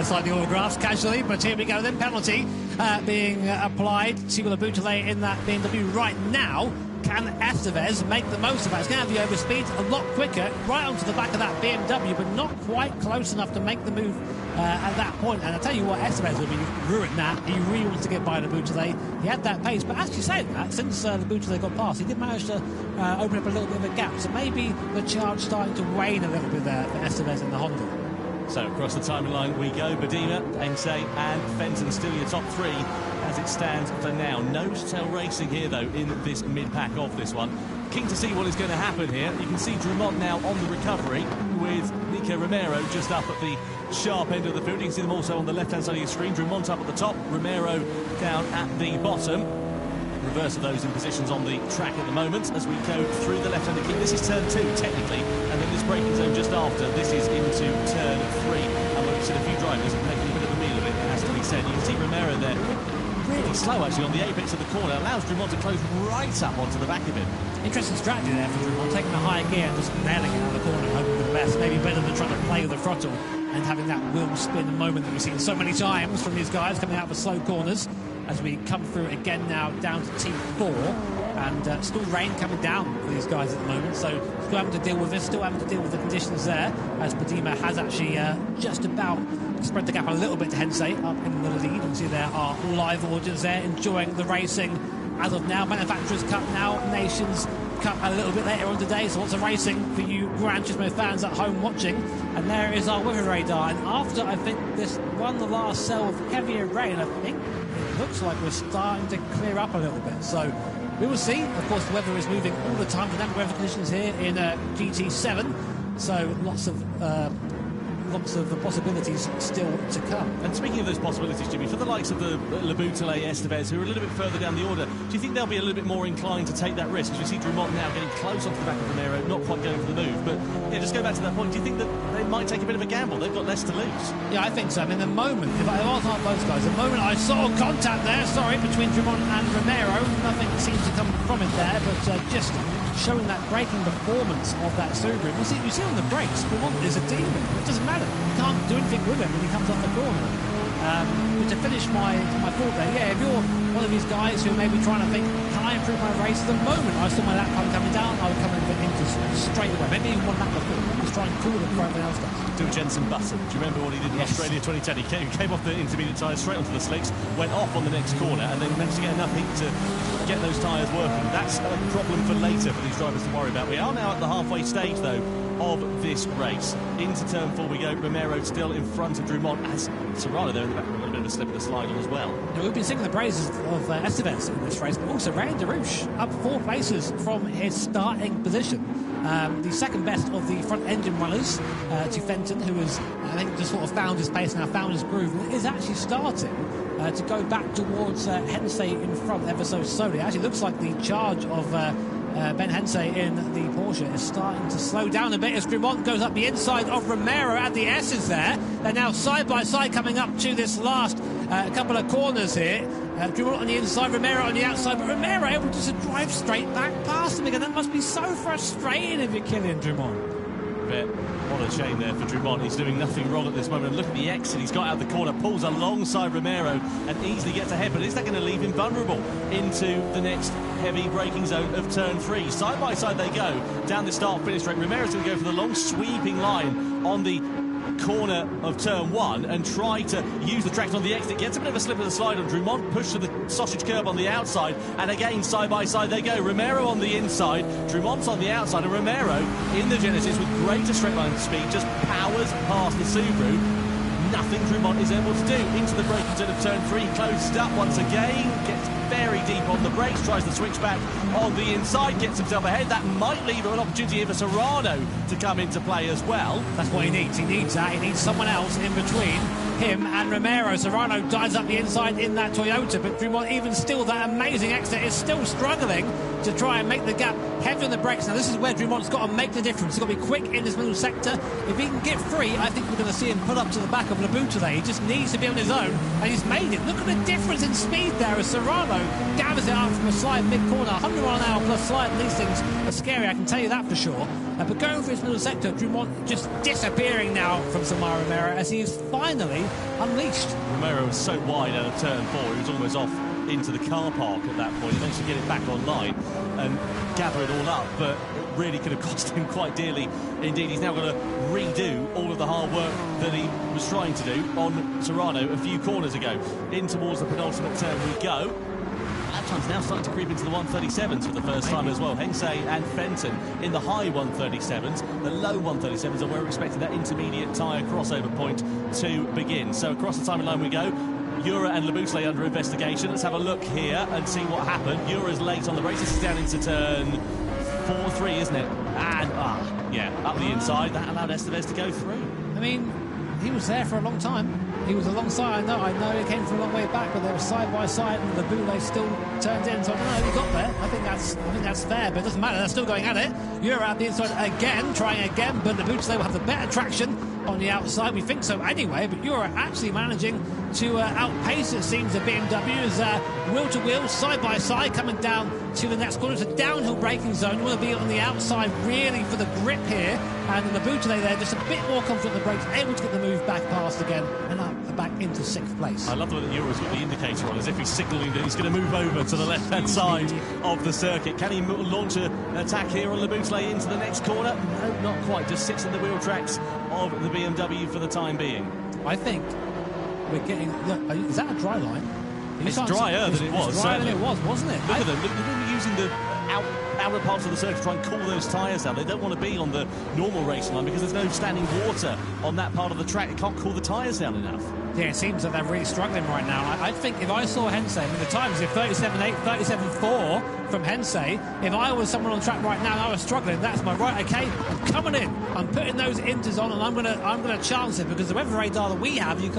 Slightly autographs casually, but here we go then. Penalty being applied to Le Boutelet in that BMW right now. Can Estevez make the most of that? He's going to have the overspeed a lot quicker, right onto the back of that BMW, but not quite close enough to make the move at that point. And I tell you what, Estevez will be ruined that. He really wants to get by Le Boutelet. He had that pace, but actually saying that, since Le Boutelet got past, he did manage to open up a little bit of a gap. So maybe the charge starting to wane a little bit there for Estevez in the Honda. So across the timeline we go. Badima, Pense and Fenton still your top three as it stands for now. Nose-tail racing here, though, in this mid-pack of this one. Keen to see what is going to happen here. You can see Drummond now on the recovery with Nico Romero just up at the sharp end of the field. You can see them also on the left-hand side of your screen. Drummond up at the top, Romero down at the bottom. Reverse of those in positions on the track at the moment as we go through the left-handed key. This is turn 2 technically, and then this braking zone just after. This is into turn 3. And we've seen a few drivers making a bit of a meal of it, it has to be said. You can see Romero there, really slow actually on the apex of the corner, allows Drummond to close right up onto the back of him. Interesting strategy there for Drummond, taking a high gear and just nailing it out of the corner, hoping for the best. Maybe better than trying to play with the throttle and having that wheel spin moment that we've seen so many times from these guys coming out of the slow corners. As we come through again now down to T4, and still rain coming down for these guys at the moment, so still having to deal with this, still having to deal with the conditions there, as Badima has actually just about spread the gap a little bit to Hensei up in the lead. You can see there are live audience there enjoying the racing as of now. Manufacturers Cup now, Nations Cup a little bit later on today, so lots of racing for you Gran Turismo fans at home watching. And there is our weather radar, and after I think this one, the last cell of heavier rain, I think it looks like we're starting to clear up a little bit. So we will see. Of course, the weather is moving all the time. Dynamic weather conditions here in GT7. So lots of possibilities still to come. And speaking of those possibilities, Jimmy, for the likes of the Le Boutelet, Estevez, who are a little bit further down the order, do you think they'll be a little bit more inclined to take that risk? As you see Drummond now getting close onto the back of Romero, not quite going for the move. But yeah, just go back to that point. Do you think that they might take a bit of a gamble? They've got less to lose. Yeah, I think so. I mean, the moment, if I was not those guys, the moment I saw contact there, between Drummond and Romero, nothing seems to come from it there, but just showing that braking performance of that Subaru. You see on the brakes, Drummond is a demon. It doesn't matter. You can't do anything with him when he comes off the corner. But to finish my thought there, yeah, if you're one of these guys who may be trying to think, can I improve my race? At the moment I saw my lap time coming down, I would come into straight away, maybe even one lap before, just try and cool it before everyone else does. Do a Jensen Button. Do you remember what he did in Australia 2010? He came off the intermediate tyres straight onto the slicks, went off on the next corner, and then managed to get enough heat to get those tyres working. That's a problem for later for these drivers to worry about. We are now at the halfway stage, though, of this race. Into turn 4 we go. Romero still in front of Drummond, as Serrano there in the back with a little bit of a slip of the slide on as well. Now, we've been singing the praises of Estevez in this race, but also Ryan DeRouche up 4 places from his starting position. The second best of the front engine runners to Fenton, who has, I think, just sort of found his pace now, found his groove, and is actually starting to go back towards Hensey in front ever so slowly. It actually looks like the charge of Ben Hensey in the Porsche is starting to slow down a bit as Drummond goes up the inside of Romero at the S's there. They're now side by side coming up to this last couple of corners here. Drummond on the inside, Romero on the outside, but Romero able to just drive straight back past him again. That must be so frustrating if you're killing Drummond. But what a shame there for Drummond. He's doing nothing wrong at this moment. And look at the exit. He's got out the corner, pulls alongside Romero and easily gets ahead. But is that going to leave him vulnerable into the next heavy braking zone of turn 3? Side by side they go down the start-finish straight. Romero's going to go for the long sweeping line on the corner of turn 1 and try to use the traction on the exit. Gets a bit of a slip of the slide on Drummond, pushed to the sausage curb on the outside, and again side by side they go. Romero on the inside, Drummond's on the outside, and Romero in the Genesis with greater straight line speed just powers past the Subaru. Nothing Drummond is able to do. Into the braking zone of turn 3, closed up once again, gets very deep on the brakes, tries to switch back on the inside, gets himself ahead. That might leave him an opportunity here for Serrano to come into play as well. That's what he needs. He needs that. He needs someone else in between him and Romero. Serrano dives up the inside in that Toyota, but Drummond, even still, that amazing exit, is still struggling to try and make the gap heavy on the brakes. Now, this is where Drummond's got to make the difference. He's got to be quick in this middle sector. If he can get free, I think we're going to see him put up to the back of Laboutelet. He just needs to be on his own, and he's made it. Look at the difference in speed there as Serrano gathers it up from a slide mid-corner. 100 mile an hour plus slide. These things are scary, I can tell you that for sure. But going for his middle sector, Drummond just disappearing now from Samara Romero as he is finally unleashed. Romero was so wide out of turn 4, he was almost off into the car park at that point. He managed to get it back online and gather it all up, but it really could have cost him quite dearly indeed. He's now got to redo all of the hard work that he was trying to do on Serrano a few corners ago. In towards the penultimate turn we go. Lap time's now starting to creep into the 137s for the first time as well. Hensey and Fenton in the high 137s. The low 137s are where we're expecting that intermediate tyre crossover point to begin. So across the timing line we go. Jura and Laboutelet under investigation. Let's have a look here and see what happened. Jura's late on the race. This is down into turn 4-3, isn't it? And, yeah, up the inside. That allowed Estevez to go through. I mean, he was there for a long time. He was alongside. I know he came from a long way back, but they were side by side, and the Laboutelet still turned in. So I don't know how he got there. I think that's fair, but it doesn't matter. They're still going at it. Jura at the inside again, trying again, but the Laboutelet will have the better traction on the outside. We think so anyway, but Jura actually managing to outpace, it seems, the BMWs wheel to wheel, side by side, coming down to the next corner. It's a downhill braking zone. You want to be on the outside really for the grip here, and the Laboutelet there just a bit more confident on the brakes, able to get the move back past again and up back into 6th place. I love the way that Jura's got the indicator on, as if he's signalling that he's going to move over to the left-hand side of the circuit. Can he launch an attack here on Laboutelet into the next corner? No, not quite. Just sits in the wheel tracks of the BMW for the time being. I think we're getting... Look, is that a dry line? It's drier than it was. It's drier than it was, wasn't it? Look at them. Look, they're using the outer parts of the circuit to try and cool those tyres down. They don't want to be on the normal racing line because there's no standing water on that part of the track. It can't cool the tyres down enough. Yeah, it seems that they're really struggling right now. I think if I saw Hensey, I mean, the times are 37.8, 37.4 from Hensey. If I was someone on the track right now and I was struggling, that's my right. Okay, I'm coming in. I'm putting those inters on, and I'm gonna chance it, because the weather radar that we have, you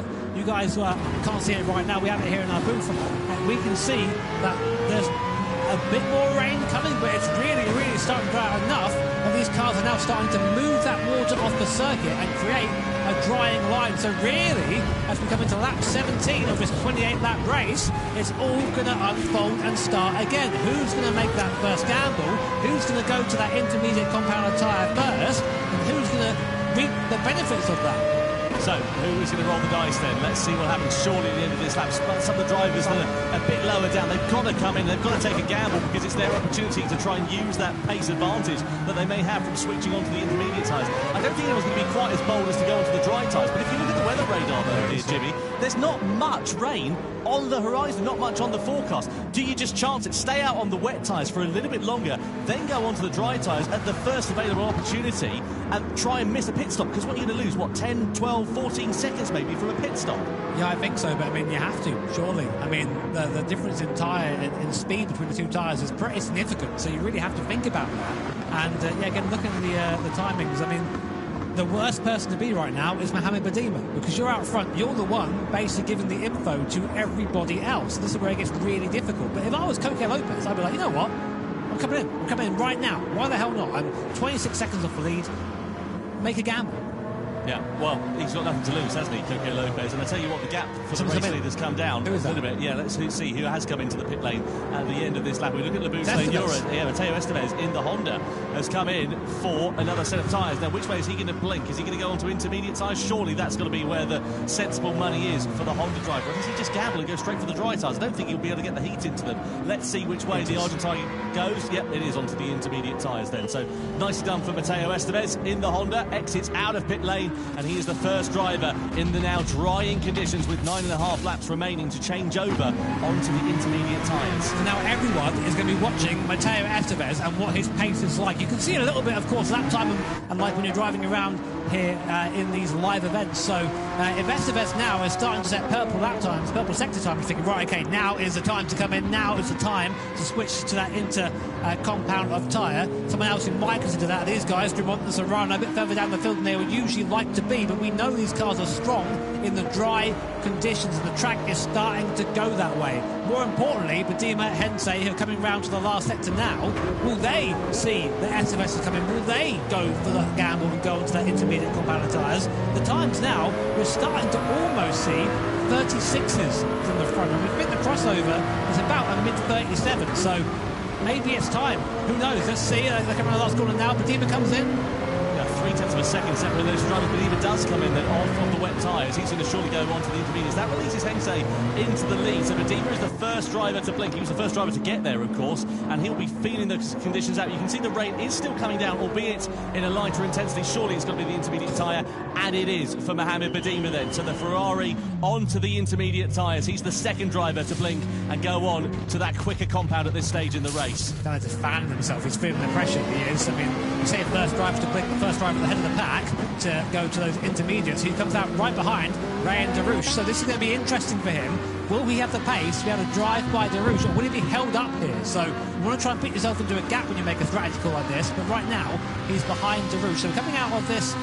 guys can't see it right now. We have it here in our booth, and we can see that there's a bit more rain coming, but it's really, really starting to dry out enough that these cars are now starting to move that water off the circuit and create a drying line. So really, as we come into lap 17 of this 28-lap race, it's all going to unfold and start again. Who's going to make that first gamble? Who's going to go to that intermediate compound tyre first? And who's going to reap the benefits of that? So, who is going to roll the dice then? Let's see what happens shortly at the end of this lap. Some of the drivers that are a bit lower down, they've got to come in, they've got to take a gamble because it's their opportunity to try and use that pace advantage that they may have from switching onto the intermediate tyres. I don't think anyone's going to be quite as bold as to go onto the dry tyres, but if you look at the weather radar though, here, Jimmy, there's not much rain on the horizon, not much on the forecast. Do you just chance it, stay out on the wet tyres for a little bit longer, then go onto the dry tyres at the first available opportunity and try and miss a pit stop? Because what are you going to lose, what, 10, 12, 14 seconds maybe from a pit stop? Yeah, I think so, but I mean, you have to, surely. I mean, the difference in tyre, in speed between the two tyres is pretty significant, so you really have to think about that. And, yeah, again, looking at the timings, I mean, the worst person to be right now is Mohamed Badima, because you're out front, you're the one basically giving the info to everybody else. This is where it gets really difficult. But if I was Coque Lopez, I'd be like, you know what? I'm coming in right now. Why the hell not? I'm 26 seconds off the lead. Make a gamble. Yeah, well, he's got nothing to lose, hasn't he, Coque Lopez? And I tell you what, the gap for the race leader's come down a little bit. Yeah, let's see who has come into the pit lane at the end of this lap. We look at Mateo Estevez in the Honda has come in for another set of tyres. Now, which way is he going to blink? Is he going to go onto intermediate tyres? Surely that's got to be where the sensible money is for the Honda driver. Or does he just gamble and go straight for the dry tyres? I don't think he'll be able to get the heat into them. Let's see which way the Argentine goes. Yep, it is onto the intermediate tyres then. So, nicely done for Mateo Estevez in the Honda. Exits out of pit lane, and he is the first driver in the now drying conditions with 9.5 laps remaining to change over onto the intermediate tyres. So now everyone is going to be watching Mateo Estevez and what his pace is like. You can see a little bit, of course, lap time and like when you're driving around here in these live events. So if Estevez now is starting to set purple lap times, purple sector time, you're thinking, right, okay, now is the time to come in, now is the time to switch to that compound of tyre. Someone else who might consider that, these guys, Dumont and Serrano, a bit further down the field than they would usually like to be, but we know these cars are strong in the dry conditions, and the track is starting to go that way. More importantly, Badima, Hensei, who are coming round to the last sector now, will they see that Estevez is coming? Will they go for the gamble and go into that intermediate compound of tyres? The times now, we're starting to almost see 36s from the front, and we think the crossover is about a mid-37, so maybe it's time. Who knows? Let's see. They're coming on the last corner now. Badima comes in. 0.3 of a second separate those drivers, but Badima does come in then on the wet tyres. He's going to surely go on to the intermediates. That releases Hensei into the lead. So Badima is the first driver to blink. He was the first driver to get there, of course, and he'll be feeling the conditions out. You can see the rain is still coming down, albeit in a lighter intensity. Surely it's going to be the intermediate tyre, and it is for Mohamed Badima then. So the Ferrari onto the intermediate tyres. He's the second driver to blink and go on to that quicker compound at this stage in the race. He's just fanning himself. He's feeling the pressure. He is. I mean, you say first driver to blink, the first driver at the head of the pack to go to those intermediates. He comes out right behind Ryan Darouche. So this is going to be interesting for him. Will he have the pace to be able to drive by Darouche, or will he be held up here? So you want to try and put yourself into a gap when you make a strategy call like this, but right now he's behind Darouche. So coming out of this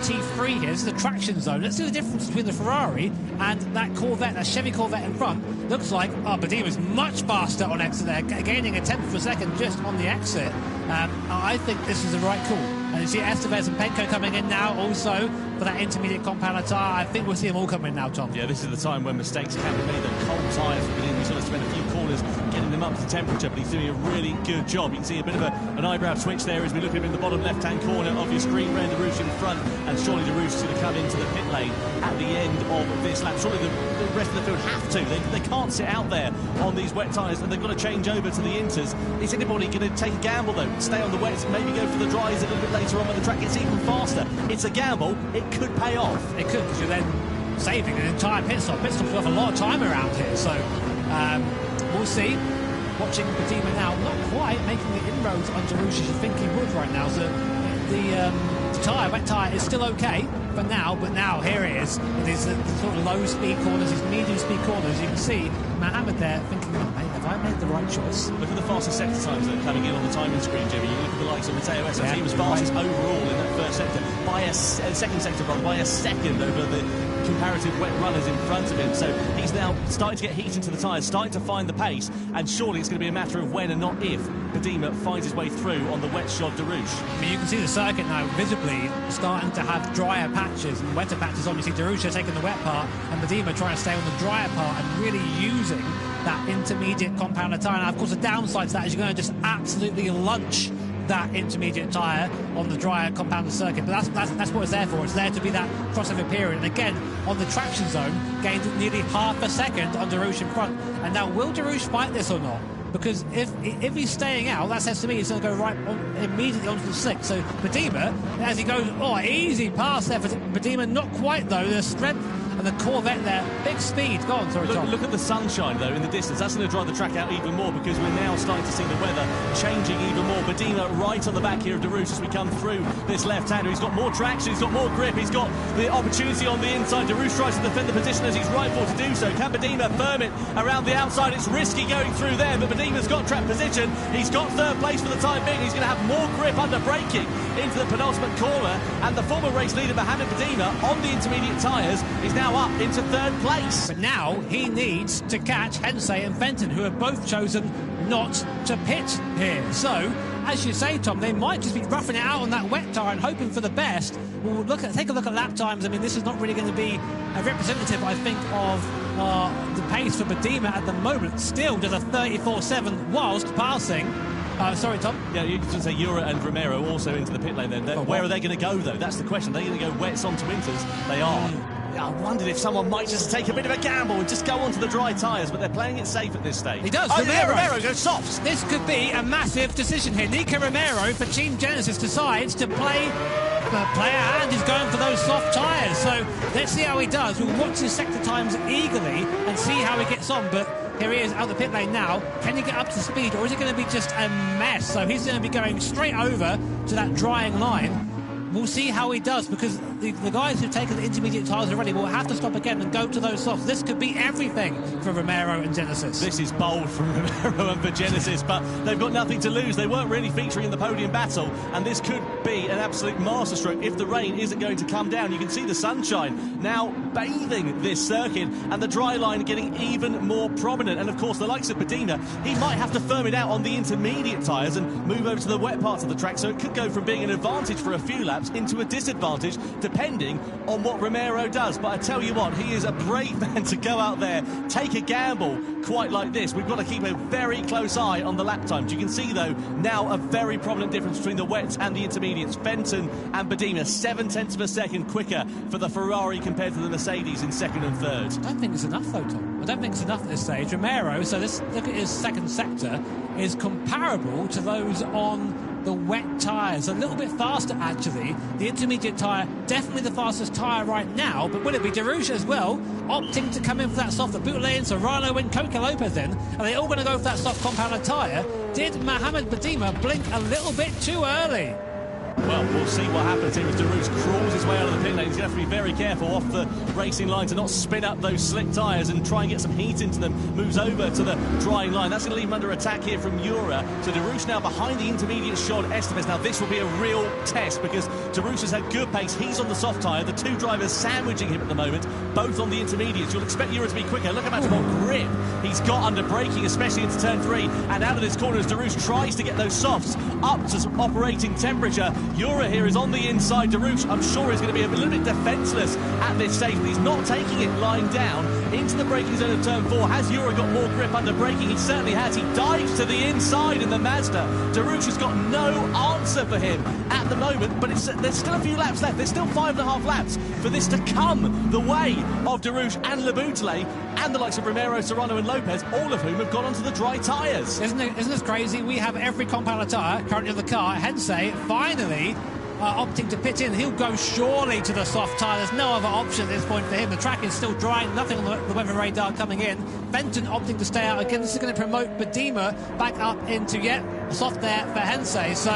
T3 here, this is a traction zone. Let's see the difference between the Ferrari and that Corvette, that Chevy Corvette in front. Looks like Badima's much faster on exit there, gaining a tenth of a second just on the exit. I think this is the right call. And you see Estevez and Penko coming in now also for that intermediate compound tyre. I think we'll see them all come in now, Tom. Yeah, this is the time when mistakes can be made. The cold tyres have been in. We sort of spent a few corners getting them up to temperature, but he's doing a really good job. You can see a bit of an eyebrow twitch there as we look at him in the bottom left-hand corner of your screen. Ryan Darouche in front, and surely Darouche is going to come into the pit lane at the end of this lap. Surely the rest of the field have to. They can't sit out there on these wet tyres, and they've got to change over to the inters. Is anybody going to take a gamble, though? Stay on the wets, maybe go for the dries a little bit later on when the track gets even faster. It's a gamble. It could pay off. It could, because you're then saving an entire pit stop. Pit stops worth a lot of time around here, so we'll see. Watching Badima now, not quite making the inroads on Darouche as you think he would right now. So the tyre, wet tyre, is still okay for now, but now here it is. It is the sort of low speed corners, these medium speed corners. You can see Mohamed there thinking, have I made the right choice? Look at the fastest sector times that are coming in on the timing screen, Jimmy. You look at the likes of Mateo Estevez. Yeah, he was fastest overall in that first sector by a second sector, rather, by a second over the comparative wet runners in front of him. So he's now starting to get heat into the tyres, starting to find the pace, and surely it's going to be a matter of when and not if Badima finds his way through on the wet shod Darouche. I mean, you can see the circuit now visibly starting to have drier patches and wetter patches on. You see Darouche taking the wet part and Badima trying to stay on the drier part and really using that intermediate compound tyre. Now, of course, the downside to that is you're going to just absolutely lunch that intermediate tyre on the drier compounded circuit. But that's what it's there for. It's there to be that crossover period. And again, on the traction zone, gained nearly half a second on Darush in front. And now, will Darush fight this or not? Because if he's staying out, that says to me he's going to go right immediately onto the slick. So Badima, as he goes, easy pass there for Badima. Not quite, though. The strength and the Corvette there, big speed. Go on, sorry, Tom. Look at the sunshine, though, in the distance. That's going to drive the track out even more, because we're now starting to see the weather changing even more. Badima right on the back here of Darush as we come through this left-hander. He's got more traction, he's got more grip, he's got the opportunity on the inside. Darush tries to defend the position as he's rightful to do so. Can Badima firm it around the outside? It's risky going through there, but Badima's got track position. He's got third place for the time being. He's going to have more grip under braking into the penultimate corner, and the former race leader Mohamed Badima on the intermediate tyres is now up into third place. But now he needs to catch Hensey and Fenton, who have both chosen not to pit here. So, as you say, Tom, they might just be roughing it out on that wet tyre and hoping for the best. We'll take a look at lap times. I mean, this is not really going to be a representative, I think, of the pace for Badima at the moment. Still does a 34.7 whilst passing. Sorry, Tom? Yeah, you can say Ura and Romero also into the pit lane then. Where are they going to go, though? That's the question. Are they going to go wets onto winters? They are. I wondered if someone might just take a bit of a gamble and just go onto the dry tyres, but they're playing it safe at this stage. He does. Romero goes softs. This could be a massive decision here. Nico Romero for Team Genesis decides to play a hand. He's going for those soft tyres. So let's see how he does. We'll watch his sector times eagerly and see how he gets on. But here he is out the pit lane now. Can he get up to speed, or is it going to be just a mess? So he's going to be going straight over to that drying line. We'll see how he does, because the guys who've taken the intermediate tyres already will have to stop again and go to those softs. This could be everything for Romero and Genesis. This is bold for Romero and for Genesis, but they've got nothing to lose. They weren't really featuring in the podium battle, and this could be an absolute masterstroke if the rain isn't going to come down. You can see the sunshine now bathing this circuit, and the dry line getting even more prominent. And of course, the likes of Badima, he might have to firm it out on the intermediate tyres and move over to the wet parts of the track, so it could go from being an advantage for a few laps into a disadvantage, depending on what Romero does. But I tell you what, he is a brave man to go out there, take a gamble quite like this. We've got to keep a very close eye on the lap times. You can see, though, now a very prominent difference between the wets and the intermediates. Fenton and Badima, 0.7 of a second quicker for the Ferrari compared to the Mercedes in second and third. I don't think it's enough, though, Tom. I don't think it's enough at this stage. Romero, so look at his second sector, is comparable to those on the wet tyres. A little bit faster, actually. The intermediate tyre, definitely the fastest tyre right now, but will it be Darush as well, opting to come in for that soft? The Boutlet, Serrano and Coca Lopez then. Are they all going to go for that soft compounded tyre? Did Mohamed Badima blink a little bit too early? Well, we'll see what happens here as Darush crawls his way out of the pit lane. He's going to have to be very careful off the racing line to not spin up those slick tyres and try and get some heat into them. Moves over to the drying line. That's going to leave him under attack here from Ura. So Darush now behind the intermediate shot, Estevez. Now this will be a real test, because Darush has had good pace. He's on the soft tyre. The two drivers sandwiching him at the moment, both on the intermediates. You'll expect Ura to be quicker. Look how much more grip he's got under braking, especially into turn 3. And out of this corner as Darush tries to get those softs up to some operating temperature. Ura here is on the inside. Darush, I'm sure, is going to be a little bit defenceless at this stage, but he's not taking it lying down into the braking zone of turn 4. Has Ura got more grip under braking? He certainly has. He dives to the inside in the Mazda. Darush has got no answer for him at the moment, but there's still a few laps left. There's still 5.5 laps for this to come the way of Darush and Le Boutlet and the likes of Romero, Serrano and Lopez, all of whom have gone onto the dry tyres. Isn't this crazy? We have every compounded tyre currently on the car. Hensey finally opting to pit in. He'll go surely to the soft tyre. There's no other option at this point for him. The track is still drying, nothing on the weather radar coming in. Fenton opting to stay out again. This is going to promote Badima back up into soft there for Hensey. So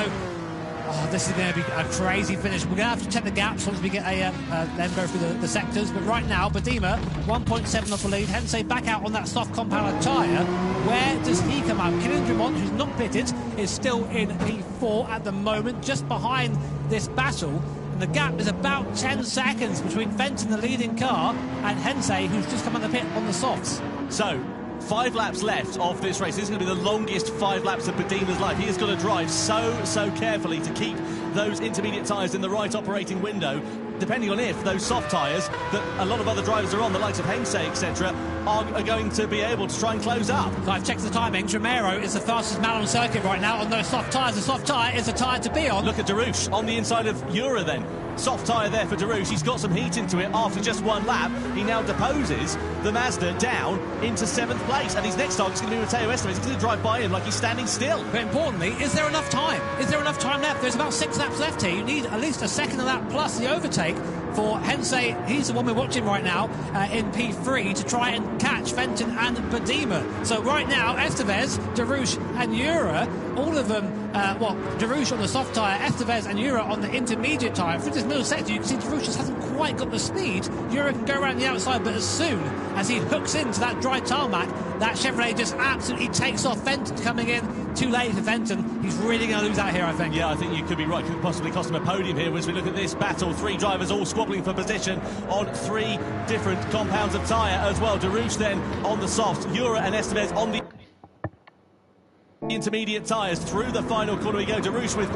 this is going to be a crazy finish. We're going to have to check the gaps once we get then go through the sectors. But right now, Badima 1.7 off the lead. Hensey back out on that soft compounded tyre. Where does he come out? Kylian Drummond, who's not pitted, is still in P4 at the moment, just behind this battle. And the gap is about 10 seconds between Fenton, the leading car, and Hensey, who's just come on the pit on the softs. So 5 laps left of this race. This is going to be the longest 5 laps of Badima's life. He has got to drive so carefully to keep those intermediate tyres in the right operating window, depending on if those soft tyres that a lot of other drivers are on, the likes of Hensey, etc., are going to be able to try and close up. So I've checked the timings. Romero is the fastest man on circuit right now on those soft tyres. The soft tyre is the tyre to be on. Look at Darush on the inside of Ura then. Soft tyre there for Darush. He's got some heat into it after just one lap. He now deposes the Mazda down into 7th place. And his next target's going to be Matteo Esteves. He's going to drive by him like he's standing still. But importantly, is there enough time? Is there enough time left? There's about 6 laps left here. You need at least a second lap plus the overtake for Hensei. He's the one we're watching right now in P3 to try and catch Fenton and Badima. So right now, Esteves, Darush and Ura, all of them, Darush on the soft tyre, Esteves and Ura on the intermediate tyre. For this middle sector, you can see Darush just hasn't quite got the speed. Ura can go around the outside, but as soon as he hooks into that dry tarmac, that Chevrolet just absolutely takes off. Fenton coming in too late for Fenton. He's really going to lose out here, I think. Yeah, I think you could be right. Could possibly cost him a podium here as we look at this battle. 3 drivers all squabbling for position on 3 different compounds of tyre as well. Darush then on the soft, Ura and Esteves on the intermediate tyres. Through the final corner we go. Darush with